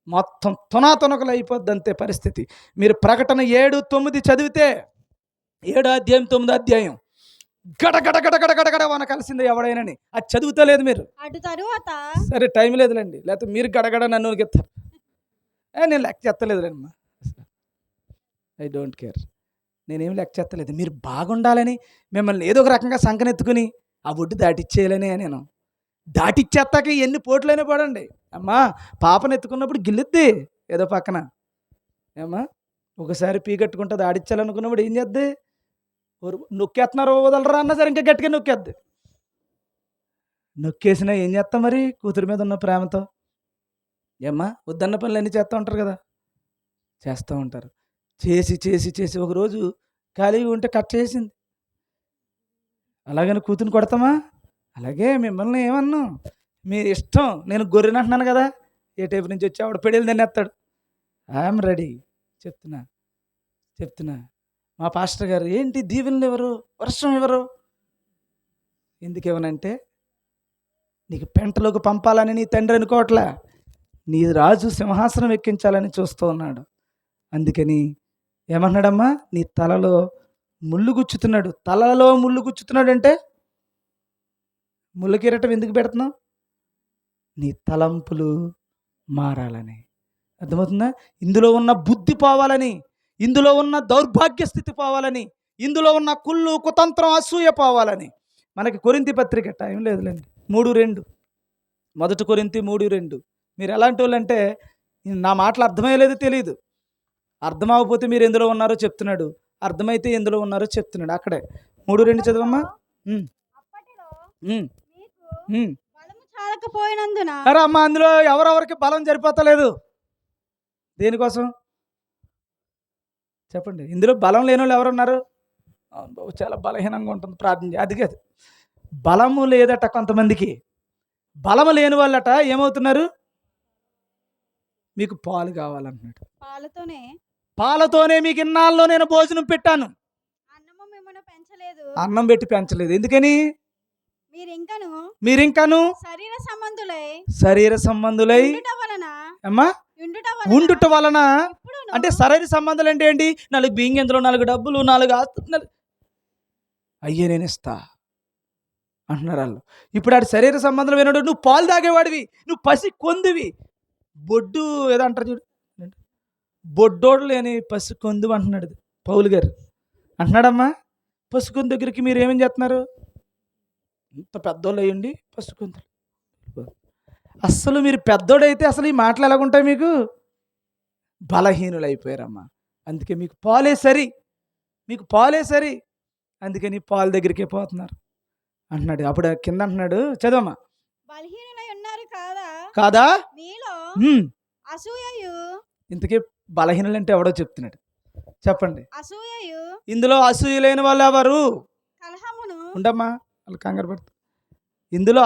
మొత్తం తునాతునకలు అయిపోద్ది, అంతే పరిస్థితి. మీరు ప్రకటన 7:9 చదివితే, 7 అధ్యాయం 9 అధ్యాయం గడగడ గడగడ గడగడ వన కలిసింది ఎవడైనాని. అది చదువుతలేదు మీరు. అటు తరువాత సరే టైం లేదులేండి, లేకపోతే మీరు గడగడ నన్ను గెత్తారు. నేను లెక్క చెత్తలేదులేమ్మా, ఐ డోంట్ కేర్. నేనేమి లెక్క చేస్తలేదు. మీరు బాగుండాలని మిమ్మల్ని ఏదో ఒక రకంగా సంకనెత్తుకుని ఆ ఒడ్డు దాటిచ్చేయాలనే నేను. దాటిచ్చేత్తాక ఎన్ని పోట్లైనా పడండి. అమ్మా పాపను ఎత్తుకున్నప్పుడు గిల్లుద్ది ఏదో పక్కన. ఏమ్మా ఒకసారి పీకట్టుకుంటుంది ఆడిచ్చాలనుకున్నప్పుడు ఏం చేద్ది? నొక్కేస్తున్నారు వదలరా అన్నా సరే ఇంకా గట్టిగా నొక్కేద్ది. నొక్కేసినా ఏం చేస్తాం మరి కూతురు మీద ఉన్న ప్రేమతో? ఏమ్మా వద్దన్న పనులు అన్నీ చేస్తూ ఉంటారు కదా, చేస్తూ ఉంటారు. చేసి చేసి చేసి ఒకరోజు ఖాళీగా ఉంటే కట్ చేసింది. అలాగని కూతుర్ని కొడతామా? అలాగే మిమ్మల్ని ఏమన్నాం, మీ ఇష్టం. నేను గొర్రెని అంటున్నాను కదా, ఏ టైపు నుంచి వచ్చి ఆవిడ పెళ్ళి తినేస్తాడు. I'm ready. చెప్తున్నా చెప్తున్నా మా పాస్టర్ గారు ఏంటి దీవెనలు ఎవరు, వర్షం ఎవరు? ఎందుకు ఇవ్వనంటే నీకు పెంటలోకి పంపాలని నీ తండ్రి అనుకోవట్లే, నీ రాజు సింహాసనం ఎక్కించాలని చూస్తూ ఉన్నాడు. అందుకని ఏమన్నాడమ్మా, నీ తలలో ముళ్ళు గుచ్చుతున్నాడు. తలలో ముళ్ళు గుచ్చుతున్నాడు అంటే ముళ్ళ కిరీటం ఎందుకు పెడుతున్నావు? నీ తలంపులు మారాలని. అర్థమవుతుందా? ఇందులో ఉన్న బుద్ధి పోవాలని, ఇందులో ఉన్న దౌర్భాగ్య స్థితి పోవాలని, ఇందులో ఉన్న కుళ్ళు కుతంత్రం అసూయ పోవాలని. మనకి కొరింథీ పత్రిక టైం లేదులేండి, 3:2 మొదటి కొరింథీ 3:2. మీరు ఎలాంటి వాళ్ళు అంటే నా మాటలు అర్థమయ్యేలేదు తెలియదు. అర్థం అవ్వకపోతే మీరు ఎందులో ఉన్నారో చెప్తున్నాడు, అర్థమైతే ఎందులో ఉన్నారో చెప్తున్నాడు. అక్కడే 3:2 చదవమ్మా. అరే అమ్మ అందులో ఎవరెవరికి బలం సరిపోతలేదు. దేనికోసం చెప్పండి? ఇందులో బలం లేని వాళ్ళు ఎవరున్నారు? చాలా బలహీనంగా ఉంటుంది ప్రార్థన. అది కాదు, బలము లేదట కొంతమందికి. బలము లేని వాళ్ళట ఏమవుతున్నారు? మీకు పాలు కావాలంటున్నాడు. పాలతోనే మీకు ఇన్నాళ్ళలో నేను భోజనం పెట్టాను, అన్నం పెట్టి పెంచలేదు. ఎందుకని? మీరింకాను శరీర సంబంధులై అమ్మా ఉండుట వలన. అంటే శరీర సంబంధాలు అంటే ఏంటి? 4 బింగెందులు, 4 డబ్బులు, 4 ఆస్తులు అయ్యే నేను ఇస్తా అంటున్నారు వాళ్ళు. ఇప్పుడు ఆడు శరీర సంబంధం వినడు. నువ్వు పాలు తాగేవాడివి, నువ్వు పసి కొందివి, బొడ్డు ఏదో అంటారు చూడు, బొడ్డోడు లేని పసి కొందు అంటున్నాడు పౌలు గారు. అంటున్నాడమ్మా పసుకొందు దగ్గరికి మీరు ఏమేం చేస్తున్నారు? ఇంత పెద్దోళ్ళు అయ్యండి పసుకొందులు. అస్సలు మీరు పెద్దోడైతే అసలు ఈ మాటలు ఎలాగుంటాయి? మీకు బలహీనులు అయిపోయారమ్మా. అందుకే మీకు పాలే సరి, మీకు పాలే సరి. అందుకని పాలు దగ్గరికే పోతున్నారు అంటున్నాడు. అప్పుడు కింద అంటున్నాడు, చదవమ్మా. కాదా? ఇంతకీ బలహీనులు అంటే ఎవడో చెప్తున్నాడు, చెప్పండి. ఇందులో అసూయ లేని వాళ్ళు ఎవరు? ఉండమ్మా, వాళ్ళు కంగారు పడతా. ఇందులో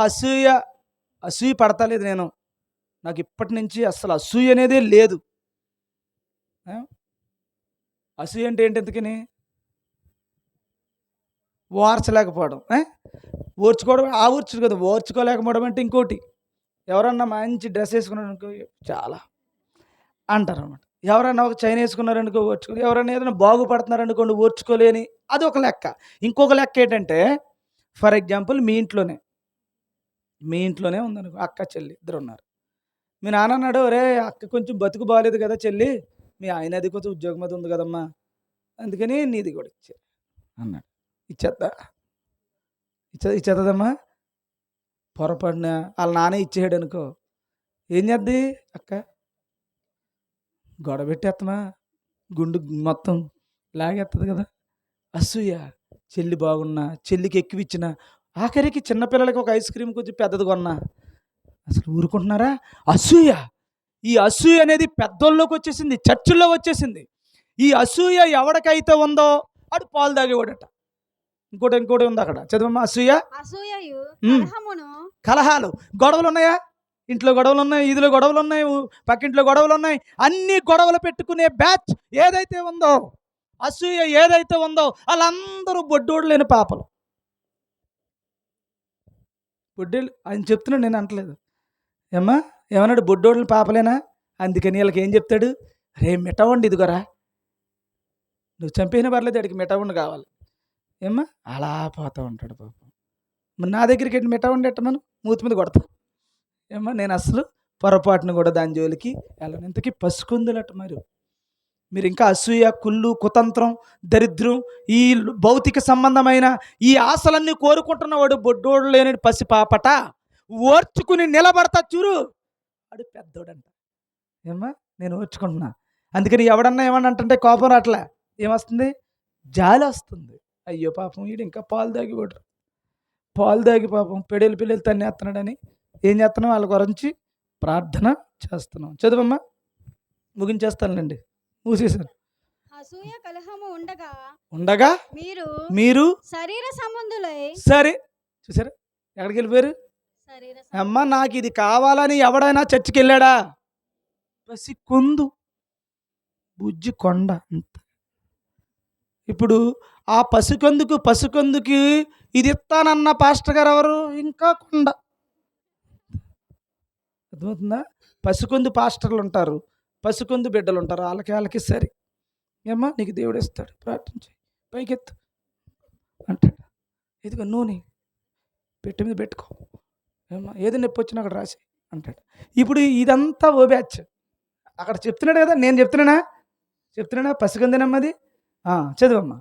అసూయ పడతలేదు నేను. నాకు ఇప్పటి నుంచి అసలు అసూయ అనేదే లేదు. అసూయ అంటే ఏంటి? ఎందుకని ఓర్చలేకపోవడం, ఓర్చుకోవడం. ఆ ఓర్చుడు కదా, ఓర్చుకోలేకపోవడం అంటే ఇంకోటి. ఎవరన్నా మంచి డ్రెస్ వేసుకున్నాడు అనుకో చాలా అంటారు అనమాట. ఎవరన్నా ఒక చైన్ వేసుకున్నారనుకో ఓర్చుకోలేదు. ఎవరైనా ఏదైనా బాగుపడుతున్నారనుకోండి ఓర్చుకోలేని, అది ఒక లెక్క. ఇంకొక లెక్క ఏంటంటే, ఫర్ ఎగ్జాంపుల్ మీ ఇంట్లోనే ఉందనుకో, అక్క చెల్లి ఇద్దరు ఉన్నారు. మీ నాన్న అన్నాడు, రే అక్క కొంచెం బతుకు బాగాలేదు కదా చెల్లి, మీ ఆయన అది కొంచెం ఉద్యోగం అది ఉంది కదమ్మా, అందుకని నీది కూడా ఇచ్చే అన్నాడు. ఇచ్చేద్దమ్మా. పొరపాటున వాళ్ళ నాన్న ఇచ్చేయడు అనుకో, ఏం చేద్ది అక్క? గొడవ పెట్టేస్తామా, గుండు మొత్తం లాగేస్తుంది కదా. అసూయ. చెల్లి బాగున్నా, చెల్లికి ఎక్కువ ఇచ్చిన, ఆఖరికి చిన్నపిల్లలకి ఒక ఐస్ క్రీమ్ కొంచెం పెద్దది కొన్నా అసలు ఊరుకుంటున్నారా? అసూయ. ఈ అసూయ అనేది పెద్దోళ్ళలోకి వచ్చేసింది, చర్చిల్లో వచ్చేసింది. ఈ అసూయ ఎవడికైతే ఉందో వాడు పాలు తాగేవాడట. ఇంకోటి ఉంది అక్కడ, చదవమ్మా. అసూయ, కలహాలు, గొడవలు ఉన్నాయా? ఇంట్లో గొడవలు ఉన్నాయి, ఇదిలో గొడవలు ఉన్నాయి, పక్కింట్లో గొడవలు ఉన్నాయి. అన్ని గొడవలు పెట్టుకునే బ్యాచ్ ఏదైతే ఉందో, అసూయ ఏదైతే ఉందో, వాళ్ళందరూ బొడ్డోడు లేని పాపలు. బొడ్డోళ్ళు ఆయన చెప్తున్నాడు, నేను అంటలేదు. ఏమ్మా ఏమన్నాడు? బొడ్డోళ్ళని పాపలేనా? అందుకని వీళ్ళకి ఏం చెప్తాడు? రే మిఠవండి ఇదిగోరా, నువ్వు చంపేసిన పర్లేదు, అడిగి మిఠవండి కావాలి. ఏమ్మా అలా పోతూ ఉంటాడు పాపం. మరి నా దగ్గరికి ఏంటి మిఠవండి ఎట్టమను, మూతి మీద కొడతా. ఏమ్మా నేను అసలు పొరపాటును కూడా దాని జోలికి వెళ్ళను. ఇంతకీ పసుకుందులట మరి. మీరు ఇంకా అసూయ, కుళ్ళు, కుతంత్రం, దరిద్రం, ఈ భౌతిక సంబంధమైన ఈ ఆశలన్నీ కోరుకుంటున్నవాడు బొడ్డోడు లేని పసిపాపట ఓర్చుకుని నిలబడతా చూరు వాడు పెద్దోడంట. ఏమ్మా నేను ఓర్చుకుంటున్నా. అందుకని ఎవడన్నా ఏమన్నా అంటే కోపం రాట్లే, ఏమొస్తుంది? జాలి వస్తుంది. అయ్యో పాపం వీడు ఇంకా పాలు తాగి కొడరు, పాలు తాగి పాపం పిల్లలు తన్నేస్తున్నాడని ఏం చేస్తున్నాం? వాళ్ళ గురించి ప్రార్థన చేస్తున్నాం. చదువమ్మా, ముగించేస్తానులేండి, మూసేశాను. అసూయ కలహము ఉండగా ఉండగా మీరు శరీర సంబంధులై. సరే చూసారా ఎక్కడికి వెళ్ళిపోయారు? అమ్మ నాకు ఇది కావాలని ఎవడైనా చర్చికి వెళ్ళాడా? పసికొందు బుజ్జి కొండ అంత. ఇప్పుడు ఆ పసికొందుకి ఇది ఇస్తానన్న పాస్టర్ గారు ఎవరు? ఇంకా కొండ. అర్థమవుతుందా? పసికొందు పాస్టర్లు ఉంటారు, పసికొందు బిడ్డలు ఉంటారు, వాళ్ళకి సరే ఏమ్మా నీకు దేవుడు ఇస్తాడు, ప్రార్థన చేయి, పైకెత్తు అంటాడు. ఇదిగో నూనె పెట్టి మీద పెట్టుకో, ఏమ్మా ఏది నొప్పి వచ్చినా అక్కడ రాసి అంటాడు. ఇప్పుడు ఇదంతా ఓ బ్యాచ్. అక్కడ చెప్తున్నాడు కదా, నేను చెప్తున్నానా పసిగందినమ్మది. చదువమ్మా.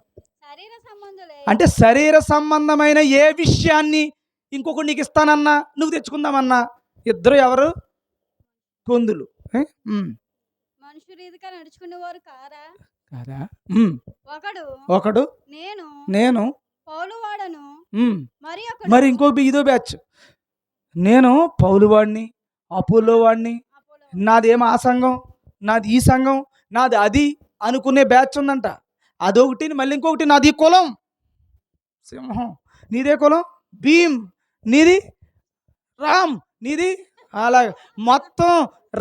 అంటే శరీర సంబంధమైన ఏ విషయాన్ని ఇంకొకటి నీకు ఇస్తానన్నా, నువ్వు తెచ్చుకుందామన్నా, ఇద్దరు ఎవరు? కొందులు. నడుచుకునేవారు కాదా? ఒకడు నేను మరి ఇంకో ఇదో బ్యాచ్. నేను పౌలు వాడిని, అపోలో వాడిని, నాదేమో ఆ సంఘం, నాది ఈ సంఘం, నాది అది అనుకునే బ్యాచ్ ఉందంట. అదొకటి. మళ్ళీ ఇంకొకటి నాది కులం సింహం, నీదే కులం భీమ్, నీది రామ్, నీది అలా మొత్తం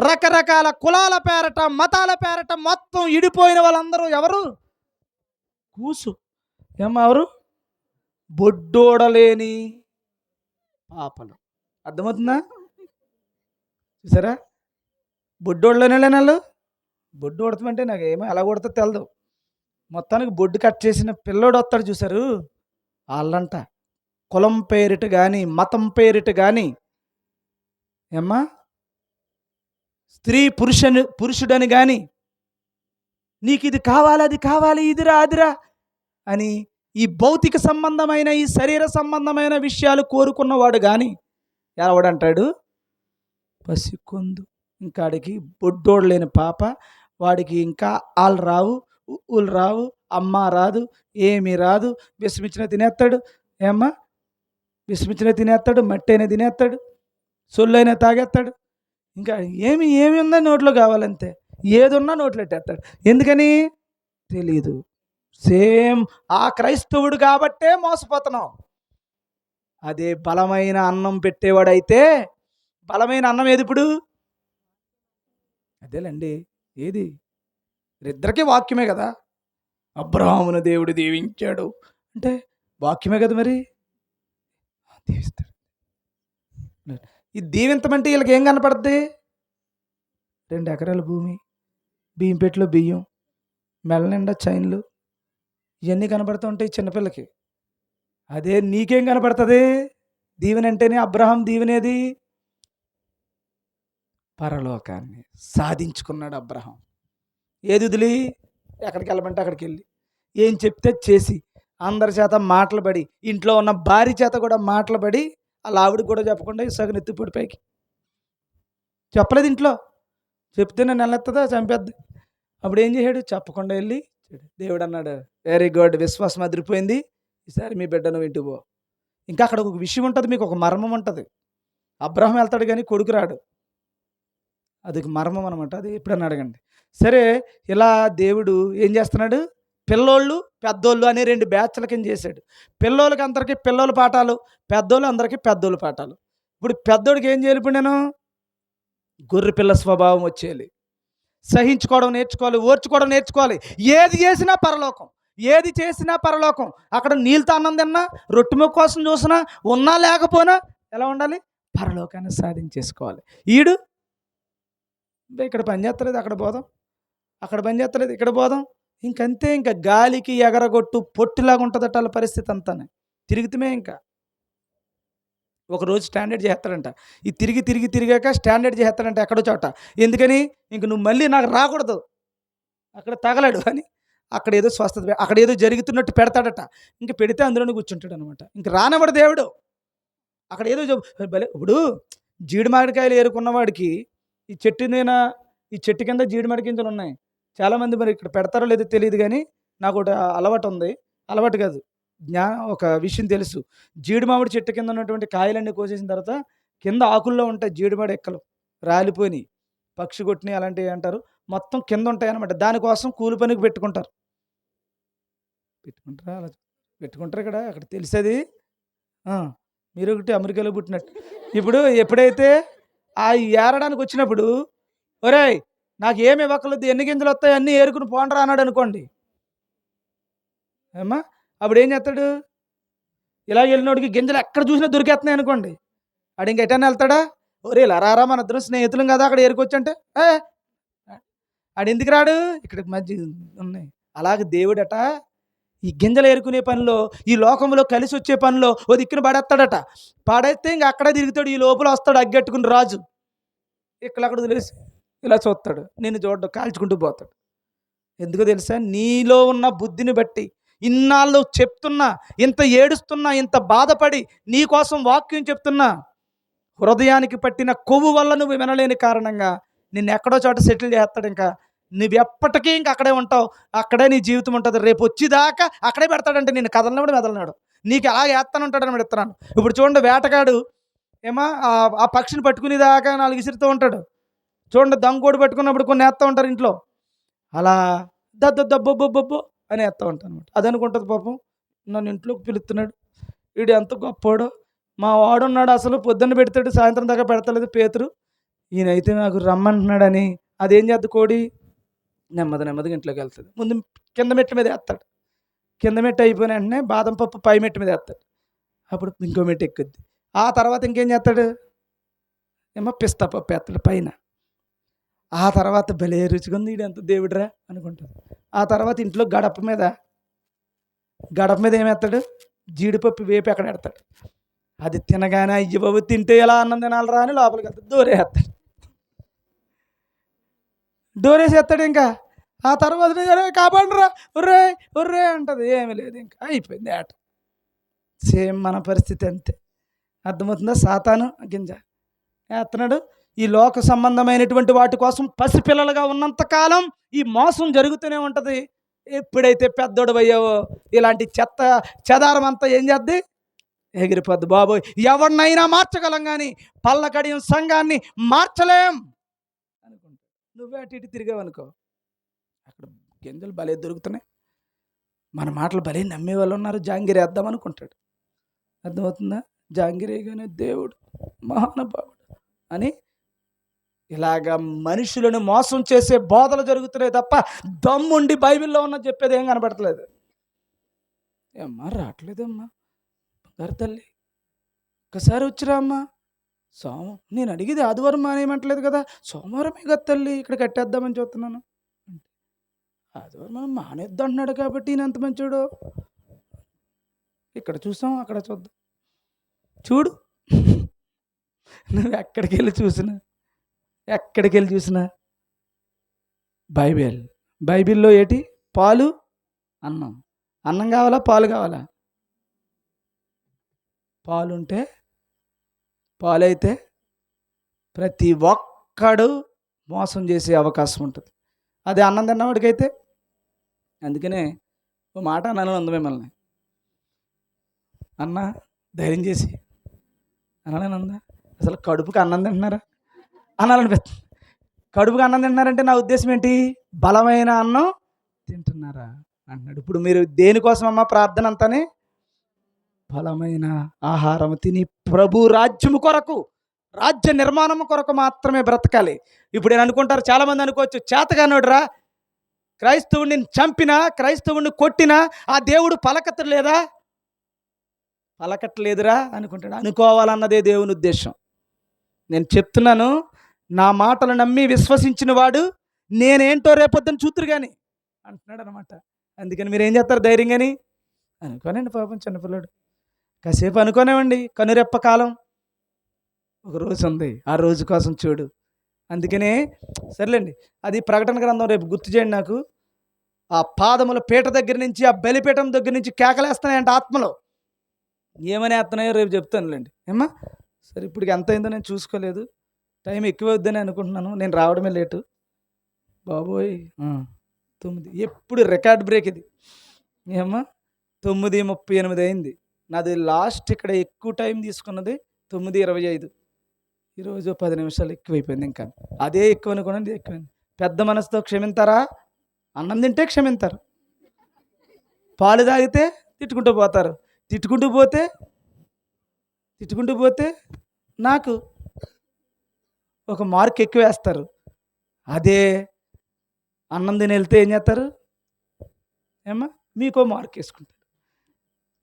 రకరకాల కులాల పేరట, మతాల పేరట మొత్తం ఇడిపోయిన వాళ్ళందరూ ఎవరు? కూసు. ఎవరు? బొడ్డోడలేని పాపలు. అర్థమవుతుందా? చూసారా? బొడ్డోడలేని వాళ్ళు. బొడ్డు కొడతామంటే నాకు ఏమో ఎలా కొడతా తెలదు. మొత్తానికి బొడ్డు కట్ చేసిన పిల్లోడు వస్తాడు చూసారు, వాళ్ళంట. కులం పేరిట కానీ, మతం పేరిట కానీ, ఏమ్మా స్త్రీ పురుషుడని కానీ, నీకు ఇది కావాలి, అది కావాలి, ఇదిరా అదిరా అని ఈ భౌతిక సంబంధమైన, ఈ శరీర సంబంధమైన విషయాలు కోరుకున్నవాడు కానీ ఎవడంటాడు? పసికొందు. ఇంకాడికి బొడ్డోడు లేని పాప, వాడికి ఇంకా ఆళ్ళు రావు, ఊళ్ళు రావు, అమ్మ రాదు, ఏమీ రాదు, విషమిచ్చిన తినేస్తాడు. ఏమ్మా విషమిచ్చిన తినేస్తాడు, మట్టి అయినా తినేస్తాడు, సొల్లు అయినా తాగేస్తాడు. ఇంకా ఏమి ఉందని నోట్లో కావాలంతే, ఏదున్నా నోట్లో పెట్టేస్తాడు. ఎందుకని తెలీదు. సేమ్ ఆ క్రైస్తవుడు కాబట్టే మోసపోతున్నాం. అదే బలమైన అన్నం పెట్టేవాడైతే, బలమైన అన్నం ఏది ఇప్పుడు? అదేలేండి, ఏది? ఇద్దరికీ వాక్యమే కదా. అబ్రహామును దేవుడు దీవించాడు అంటే వాక్యమే కదా, మరి దీవిస్తాడు. ఈ దీవించమంటే వీళ్ళకి ఏం కనపడుద్ది? 2 ఎకరాల భూమి, బియ్యం పెట్టిలో బియ్యం, మెల్ల నిండా చైన్లు, ఇవన్నీ కనపడుతూ ఉంటాయి చిన్నపిల్లకి. అదే నీకేం కనపడుతుంది? దీవెన అంటేనే అబ్రహాం దీవెనేది పరలోకాన్ని సాధించుకున్నాడు అబ్రహాం. ఏది వదిలి ఎక్కడికి వెళ్ళమంటే అక్కడికి వెళ్ళి, ఏం చెప్తే చేసి, అందరి చేత మాటలు పడి, ఇంట్లో ఉన్న భార్య చేత కూడా మాటలు పడి, అలా ఆవిడకి కూడా చెప్పకుండా సగం ఎత్తిపొడి పైకి చెప్పలేదు. ఇంట్లో చెప్తే నేను నెలెత్తదా చంపేద్ది. అప్పుడు ఏం చేశాడు? చెప్పకుండా వెళ్ళి దేవుడు అన్నాడు, వెరీ గుడ్, విశ్వాసం అదిరిపోయింది, ఈసారి మీ బిడ్డను ఇంటికి పో. ఇంకా అక్కడ ఒక విషయం ఉంటుంది, మీకు ఒక మర్మం ఉంటుంది. అబ్రహాం వెళ్తాడు కానీ కొడుకు రాడు, అది మర్మం అనమాట. అది ఎప్పుడన్నా అడగండి. సరే, ఇలా దేవుడు ఏం చేస్తున్నాడు? పిల్లోళ్ళు పెద్దోళ్ళు అనే 2 బ్యాచ్ల కింద చేశాడు. పిల్లోళ్ళకి అందరికీ పిల్లోల పాఠాలు, పెద్దోళ్ళు అందరికీ పెద్దోళ్ళ పాఠాలు. ఇప్పుడు పెద్దోడికి ఏం చేయాలి? ఇప్పుడు నేను గొర్రె పిల్ల స్వభావం వచ్చేయాలి, సహించుకోవడం నేర్చుకోవాలి, ఓర్చుకోవడం నేర్చుకోవాలి. ఏది చేసినా పరలోకం, ఏది చేసినా పరలోకం. అక్కడ నీళ్ళతో అన్నం తిన్నా, రొట్టె ముక్క కోసం చూసినా, ఉన్నా లేకపోయినా ఎలా ఉండాలి? పరలోకాన్ని సాధించేసుకోవాలి. ఈడు ఇక్కడ పని చేస్తలేదు, అక్కడ పోదాం, అక్కడ పని చేస్తలేదు, ఇక్కడ పోదాం, ఇంకంతే. ఇంకా గాలికి ఎగరగొట్టు పొట్టులాగా ఉంటుందట వాళ్ళ పరిస్థితి అంతానే. తిరుగుతుమే ఇంకా ఒకరోజు స్టాండర్డ్ చేస్తాడంట. ఈ తిరిగాక స్టాండర్డ్ చేస్తాడంట ఎక్కడో చోట. ఎందుకని? ఇంక నువ్వు మళ్ళీ నాకు రాకూడదు అక్కడ తగలడు అని అక్కడ ఏదో స్వస్థత అక్కడ ఏదో జరుగుతున్నట్టు పెడతాడట. ఇంక పెడితే అందులోనే కూర్చుంటాడు అనమాట. ఇంక రానివ్వడు దేవుడు. అక్కడ ఏదో భలే ఇప్పుడు జీడి మామిడికాయలు ఏరుకున్నవాడికి ఈ చెట్టు మీద ఈ చెట్టు కింద జీడి మామిడి గింజలు ఉన్నాయి. చాలామంది మరి ఇక్కడ పెడతారో లేదో తెలియదు కానీ నాకు ఒకటి అలవాటు ఉంది. అలవాటు కాదు, ఒక విషయం తెలుసు. జీడి మామిడి చెట్టు కింద ఉన్నటువంటి కాయలన్నీ కోసేసిన తర్వాత కింద ఆకుల్లో ఉంటాయి జీడిమాడి ఎక్కలు రాలిపోయినాయి, పక్షి కొట్టినాయి అలాంటివి అంటారు. మొత్తం కింద ఉంటాయి అనమాట. దానికోసం కూలి పనికి పెట్టుకుంటారు. పెట్టుకుంటారా? అలా పెట్టుకుంటారు ఇక్కడ. అక్కడ తెలిసేది మీరు ఒకటి అమెరికాలో పుట్టినట్టు. ఇప్పుడు ఎప్పుడైతే ఆ ఏరడానికి వచ్చినప్పుడు, ఒరేయ్ నాకు ఏమి ఇవ్వకలేదు, ఎన్ని గింజలు వస్తాయి అన్నీ ఏరుకుని పోండ్రా అన్నాడు అనుకోండి ఏమ్మా, అప్పుడు ఏం చేస్తాడు? ఇలా వెళ్ళినోడికి గింజలు ఎక్కడ చూసినా దొరికేస్తున్నాయి అనుకోండి, ఆడు ఇంక ఎటన్నా వెళ్తాడా? ఒరే లరారా మన ఇద్దరం స్నేహితులం కదా అక్కడ ఏరుకొచ్చంటే ఆడు ఎందుకు రాడు? ఇక్కడ మధ్య ఉన్నాయి. అలాగే దేవుడట ఈ గింజలు ఏరుకునే పనిలో, ఈ లోకంలో కలిసి వచ్చే పనిలో ఓ దిక్కున పడేస్తాడట. పడేస్తే ఇంక అక్కడే తిరుగుతాడు. ఈ లోపల వస్తాడు అగ్గెట్టుకుని రాజు. ఇక్కడ అక్కడ వదిలేసి ఇలా చూస్తాడు, నిన్ను చూడడం కాల్చుకుంటూ పోతాడు. ఎందుకో తెలుసా? నీలో ఉన్న బుద్ధిని బట్టి ఇన్నాళ్ళు చెప్తున్నా, ఇంత ఏడుస్తున్నా, ఇంత బాధపడి నీ కోసం వాక్యం చెప్తున్నా, హృదయానికి పట్టిన కొవ్వు వల్ల నువ్వు వినలేని కారణంగా నిన్ను ఎక్కడో చోట సెటిల్ చేస్తాడు. ఇంకా నువ్వు ఎప్పటికీ ఇంక అక్కడే ఉంటావు, అక్కడే నీ జీవితం ఉంటుంది. రేపు వచ్చేదాకా అక్కడే పెడతాడంటే నేను కదలనాడు మెదలనాడు, నీకు అలా వేస్తాను ఉంటాడని పెడతాను. ఇప్పుడు చూడండి, వేటగాడు ఏమా ఆ పక్షిని పట్టుకునేదాకా 4 విసురుతూ ఉంటాడు. చూడండి, దొంగోడు పట్టుకున్నప్పుడు కొన్ని వేస్తూ ఉంటారు ఇంట్లో, అలా దబ్బొబ్బొబ్బొబ్బొబ్బో అని వేస్తూ ఉంటాను అనమాట. అది అనుకుంటుంది పాపం, నన్ను ఇంట్లోకి పిలుస్తున్నాడు, వీడు ఎంత గొప్పోడో, మా వాడున్నాడు అసలు పొద్దున్న పెడతాడు సాయంత్రం దాకా పెడతలేదు పేతురు, ఈయనైతే నాకు రమ్మంటున్నాడని అదేం చేద్దు కోడి నెమ్మదిగా ఇంట్లోకి వెళ్తుంది. ముందు కింద మెట్టు మీద వేస్తాడు, కింద మెట్టు అయిపోయిన వెంటనే బాదం పప్పు పై మెట్టు మీద వేస్తాడు, అప్పుడు ఇంకో మెట్టు ఎక్కుద్ది. ఆ తర్వాత ఇంకేం చేస్తాడు? ఏమో పిస్తా పప్పు వేస్తాడు పైన. ఆ తర్వాత భలే రుచిగా ఉంది, ఎంత దేవుడిరా అనుకుంటాడు. ఆ తర్వాత ఇంట్లో గడప మీద ఏమేస్తాడు? జీడిపప్పు వేపి అక్కడ పెడతాడు. అది తినగానే అయ్యి బాబు తింటే ఎలా అన్నం తినాలరా అని లోపలికి వెళ్తాడు, డోరేస్తాడు, డోరేసేస్తాడు. ఇంకా ఆ తర్వాత కాపాడరా ఒర్రే ఒర్రే అంటది, ఏమీ లేదు, ఇంకా అయిపోయింది ఆట. సేమ్ మన పరిస్థితి అంతే. అర్థమవుతుందా? సాతాను గింజ వేస్తున్నాడు. ఈ లోక సంబంధమైనటువంటి వాటి కోసం పసిపిల్లలుగా ఉన్నంతకాలం ఈ మోసం జరుగుతూనే ఉంటుంది. ఎప్పుడైతే పెద్దోడు అయ్యావో ఇలాంటి చెదారం అంతా ఏం చేద్ది? ఎగిరిపోద్ది. బాబోయ్, ఎవరినైనా మార్చగలం కానీ పల్లకడియం సంఘాన్ని మార్చలేం అనుకుంటా. నువ్వే అటు ఇటు తిరిగావనుకో, అక్కడ గింజలు భలే దొరుకుతున్నాయి. మన మాటలు భలే నమ్మే వాళ్ళు ఉన్నారు, జాంగిరి వేద్దాం అనుకుంటాడు. అర్థమవుతుందా? జాంగిరేగానే దేవుడు మహానుభావుడు అని ఇలాగా మనుషులను మోసం చేసే బోధలు జరుగుతున్నాయి తప్ప దమ్ముండి బైబిల్లో ఉన్న చెప్పేది ఏం కనపడట్లేదు. ఏమ్మా రావట్లేదమ్మా గారు తల్లి, ఒక్కసారి వచ్చిరా అమ్మా. నేను అడిగేది ఆదివారం మానేయమంటలేదు కదా, సోమవారమే కదా తల్లి ఇక్కడ కట్టేద్దామని చూస్తున్నాను. ఆదివారం మనం మానేద్దాం అంటున్నాడు కాబట్టి ఈయన ఎంత మంచోడు. ఇక్కడ చూసాం అక్కడ చూద్దాం. చూడు, నువ్వు ఎక్కడికి వెళ్ళి చూసినా బైబిల్లో ఏంటి? పాలు అన్నం కావాలా పాలు కావాలా? పాలైతే ప్రతి ఒక్కడు మోసం చేసే అవకాశం ఉంటుంది. అది అన్నం తిన్నవాడికైతే, అందుకనే ఓ మాట అన్నాను అందు మిమ్మల్ని, అన్న ధైర్యం చేసి అనాలనందా, అసలు కడుపుకి అన్నం తింటున్నారా అనాలనిపిస్తుంది. కడుపుకి అన్నం తింటున్నారంటే నా ఉద్దేశం ఏంటి? బలమైన అన్నం తింటున్నారా అంటున్నాడు. ఇప్పుడు మీరు దేనికోసం అమ్మా ప్రార్థన అంతానే? బలమైన ఆహారం తిని ప్రభు రాజ్యము కొరకు, రాజ్య నిర్మాణం కొరకు మాత్రమే బ్రతకాలి. ఇప్పుడు నేను అనుకుంటారు, చాలామంది అనుకోవచ్చు, చేతగానోడురా, క్రైస్తవుడిని చంపినా క్రైస్తవుడిని కొట్టినా ఆ దేవుడు పలకట్లేదురా అనుకుంటాడు. అనుకోవాలన్నదే దేవుని ఉద్దేశం. నేను చెప్తున్నాను, నా మాటలు నమ్మి విశ్వసించిన వాడు నేనేంటో రేపొద్దున చూతురు కానీ అంటున్నాడు అనమాట. అందుకని మీరు ఏం చేస్తారు? ధైర్యంగాని అనుకోనండి. పాపం చిన్నపిల్లడు కాసేపు అనుకోనేవండి, కనురెప్ప కాలం ఒక రోజు ఉంది, ఆ రోజు కోసం చూడు. అందుకనే సర్లేండి, అది ప్రకటన గ్రంథం రేపు గుర్తు చేయండి నాకు. ఆ పాదముల పీట దగ్గర నుంచి, ఆ బలిపీఠం దగ్గర నుంచి కేకలేస్తున్నాయంట ఆత్మలో. ఏమని వేస్తున్నాయో రేపు చెప్తానులేండి. ఏమ్మా, సరే ఇప్పటికి ఎంత అయిందో నేను చూసుకోలేదు, టైం ఎక్కువ అవుద్దని అనుకుంటున్నాను, నేను రావడమే లేటు. బాబోయ్ 9 ఎప్పుడు రికార్డ్ బ్రేక్ ఇది. ఏమ్మా 9:38 అయింది. నాది లాస్ట్ ఇక్కడ ఎక్కువ టైం తీసుకున్నది 9:25. ఈరోజు 10 నిమిషాలు ఎక్కువైపోయింది. ఇంకా అదే ఎక్కువ అనుకున్నది ఎక్కువైంది. పెద్ద మనసుతో క్షమింతారా? అన్నం తింటే క్షమింతారు, పాలు తాగితే తిట్టుకుంటూ పోతారు, తిట్టుకుంటూ పోతే నాకు ఒక మార్క్ ఎక్కువ వేస్తారు. అదే అన్నం తిని వెళ్తే ఏం చేస్తారు? ఏమ్మా మీకో మార్క్ వేసుకుంటారు.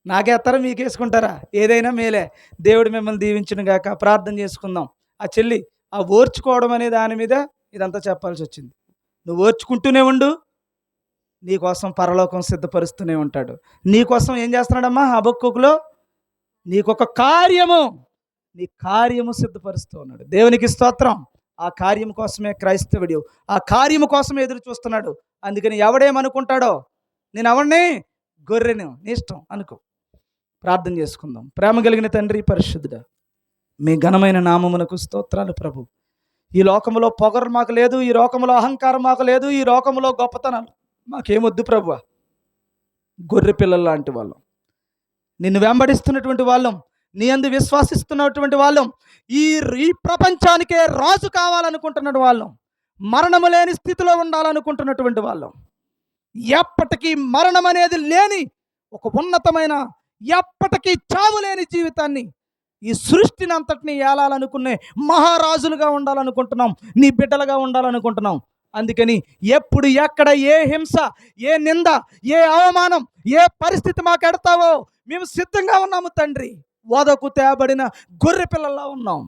నాకేస్తారా మీకు వేసుకుంటారా? ఏదైనా మేలే. దేవుడు మిమ్మల్ని దీవించును గాక. ప్రార్థన చేసుకుందాం. ఆ చెల్లి ఆ ఓర్చుకోవడం అనే దాని మీద ఇదంతా చెప్పాల్సి వచ్చింది. నువ్వు ఓర్చుకుంటూనే ఉండు, నీకోసం పరలోకం సిద్ధపరుస్తూనే ఉంటాడు. నీకోసం ఏం చేస్తున్నాడమ్మా హబక్కూకులో? నీకొక నీ కార్యము సిద్ధపరుస్తూ ఉన్నాడు. దేవునికి స్తోత్రం. ఆ కార్యం కోసమే క్రైస్తవుడు ఆ కార్యము కోసం ఎదురు చూస్తున్నాడు. అందుకని ఎవడేమనుకుంటాడో, నేను ఎవరిని గొర్రెను, నీ ఇష్టం అనుకో. ప్రార్థన చేసుకుందాం. ప్రేమ కలిగిన తండ్రి, పరిశుద్ధుడా, మీ ఘనమైన నామమునకు స్తోత్రాలు ప్రభు. ఈ లోకములో పొగరు మాకు లేదు, ఈ లోకములో అహంకారం మాకు లేదు, ఈ లోకములో గొప్పతనాలు మాకేమొద్దు ప్రభువా. గొర్రె పిల్లలు లాంటి వాళ్ళం, నిన్ను వెంబడిస్తున్నటువంటి వాళ్ళం, నీ అందు విశ్వాసిస్తున్నటువంటి వాళ్ళం, ఈ ప్రపంచానికే రాజు కావాలనుకుంటున్న వాళ్ళం, మరణము లేని స్థితిలో ఉండాలనుకుంటున్నటువంటి వాళ్ళం, ఎప్పటికీ మరణం అనేది లేని ఒక ఉన్నతమైన, ఎప్పటికీ చావు లేని జీవితాన్ని, ఈ సృష్టిని అంతటిని ఏలాలనుకునే మహారాజులుగా ఉండాలనుకుంటున్నాం, నీ బిడ్డలుగా ఉండాలనుకుంటున్నాం. అందుకని ఎప్పుడు ఎక్కడ ఏ హింస, ఏ నింద, ఏ అవమానం, ఏ పరిస్థితి మాకు ఎడతావో మేము సిద్ధంగా ఉన్నాము తండ్రి. వదకు తేబడిన గొర్రె పిల్లల్లా ఉన్నాం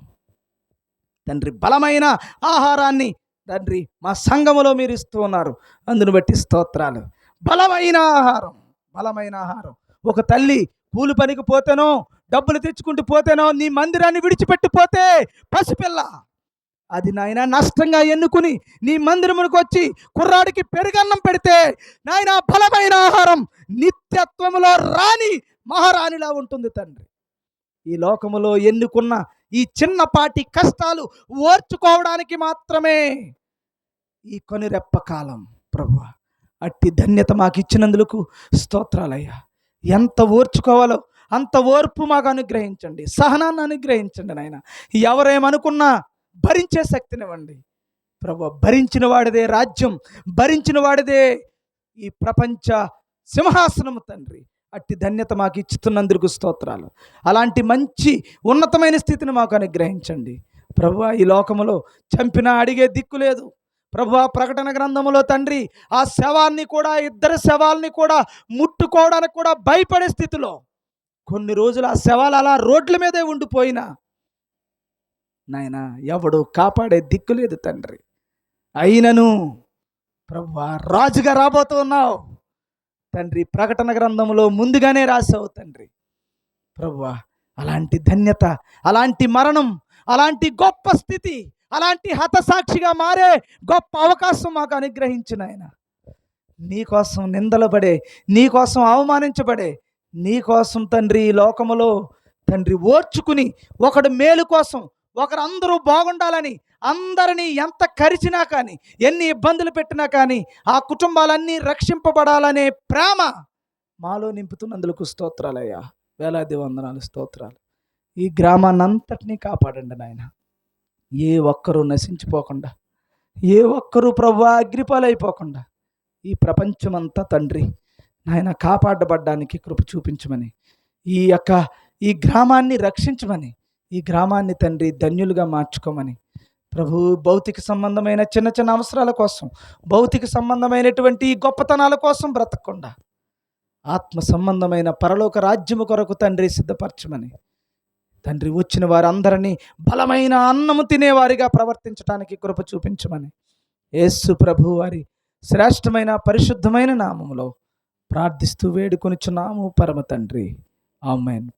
తండ్రి. బలమైన ఆహారాన్ని తండ్రి మా సంఘములో మీరు ఇస్తూ ఉన్నారు, అందును బట్టి స్తోత్రాలు. బలమైన ఆహారం. ఒక తల్లి కూలి పనికి పోతేనో, డబ్బులు తెచ్చుకుంటూ పోతేనో, నీ మందిరాన్ని విడిచిపెట్టిపోతే పసిపిల్ల అది నాయన నష్టంగా ఎన్నుకుని నీ మందిరమునికి వచ్చి కుర్రాడికి పెరుగన్నం పెడితే నాయన బలమైన ఆహారం నిత్యత్వములో రాని మహారాణిలా ఉంటుంది తండ్రి. ఈ లోకములో ఎన్నుకున్న ఈ చిన్నపాటి కష్టాలు ఓర్చుకోవడానికి మాత్రమే ఈ కొనిరెప్ప కాలం ప్రభువా. అట్టి ధన్యత మాకు ఇచ్చినందుకు స్తోత్రాలయ్యా. ఎంత ఓర్చుకోవాలో అంత ఓర్పు మాకు అనుగ్రహించండి, సహనాన్ని అనుగ్రహించండి నాయన. ఎవరేమనుకున్నా భరించే శక్తినివ్వండి ప్రభువా. భరించిన వాడిదే రాజ్యం, భరించిన వాడిదే ఈ ప్రపంచ సింహాసనము తండ్రి. అట్టి ధన్యత మాకు ఇచ్చుతున్నందుకు స్తోత్రాలు. అలాంటి మంచి ఉన్నతమైన స్థితిని మాకు అనుగ్రహించండి ప్రభువా. ఈ లోకములో చంపినా అడిగే దిక్కు లేదు ప్రభువా. ప్రకటన గ్రంథములో తండ్రి ఆ శవాన్ని కూడా, ఇద్దరు శవాల్ని కూడా ముట్టుకోవడానికి కూడా భయపడే స్థితిలో కొన్ని రోజులు ఆ శవాలు అలా రోడ్ల మీదే ఉండిపోయినా నాయన ఎవడు కాపాడే దిక్కు లేదు తండ్రి. అయినను ప్రభువా రాజుగా రాబోతున్నావు తండ్రి. ప్రకటన గ్రంథంలో ముందుగానే రాసావు తండ్రి ప్రభువా. అలాంటి ధన్యత, అలాంటి మరణం, అలాంటి గొప్ప స్థితి, అలాంటి హతసాక్షిగా మారే గొప్ప అవకాశం మాకు అనుగ్రహించిన ఆయన. నీకోసం నిందలు పడే, నీకోసం అవమానించబడే, నీకోసం తండ్రి ఈ లోకములో తండ్రి ఓర్చుకుని ఒకడు మేలు కోసం, ఒకరు అందరూ బాగుండాలని అందరినీ ఎంత కరిచినా కానీ, ఎన్ని ఇబ్బందులు పెట్టినా కానీ ఆ కుటుంబాలన్నీ రక్షింపబడాలనే ప్రేమ మాలో నింపుతున్నందుకు స్తోత్రాలయ్యా. వేలాది వందనాలు, స్తోత్రాలు. ఈ గ్రామాన్నంతటినీ కాపాడండి నాయన. ఏ ఒక్కరూ నశించిపోకుండా, ఏ ఒక్కరూ ప్రభువా అగ్నిపాలైపోకుండా ఈ ప్రపంచమంతా తండ్రి నాయన కాపాడబడ్డానికి కృప చూపించమని, ఈ గ్రామాన్ని రక్షించమని, ఈ గ్రామాన్ని తండ్రి ధన్యులుగా మార్చుకోమని ప్రభు. భౌతిక సంబంధమైన చిన్న చిన్న అవసరాల కోసం, భౌతిక సంబంధమైనటువంటి గొప్పతనాల కోసం బ్రతకకుండా ఆత్మ సంబంధమైన పరలోక రాజ్యము కొరకు తండ్రి సిద్ధపరచమని తండ్రి. వచ్చిన వారందరినీ బలమైన అన్నము తినేవారిగా ప్రవర్తించడానికి కృప చూపించమని యేసు ప్రభు వారి శ్రేష్టమైన పరిశుద్ధమైన నామములో ప్రార్థిస్తూ వేడుకొనిచున్నాము పరమ తండ్రి. ఆమేన్.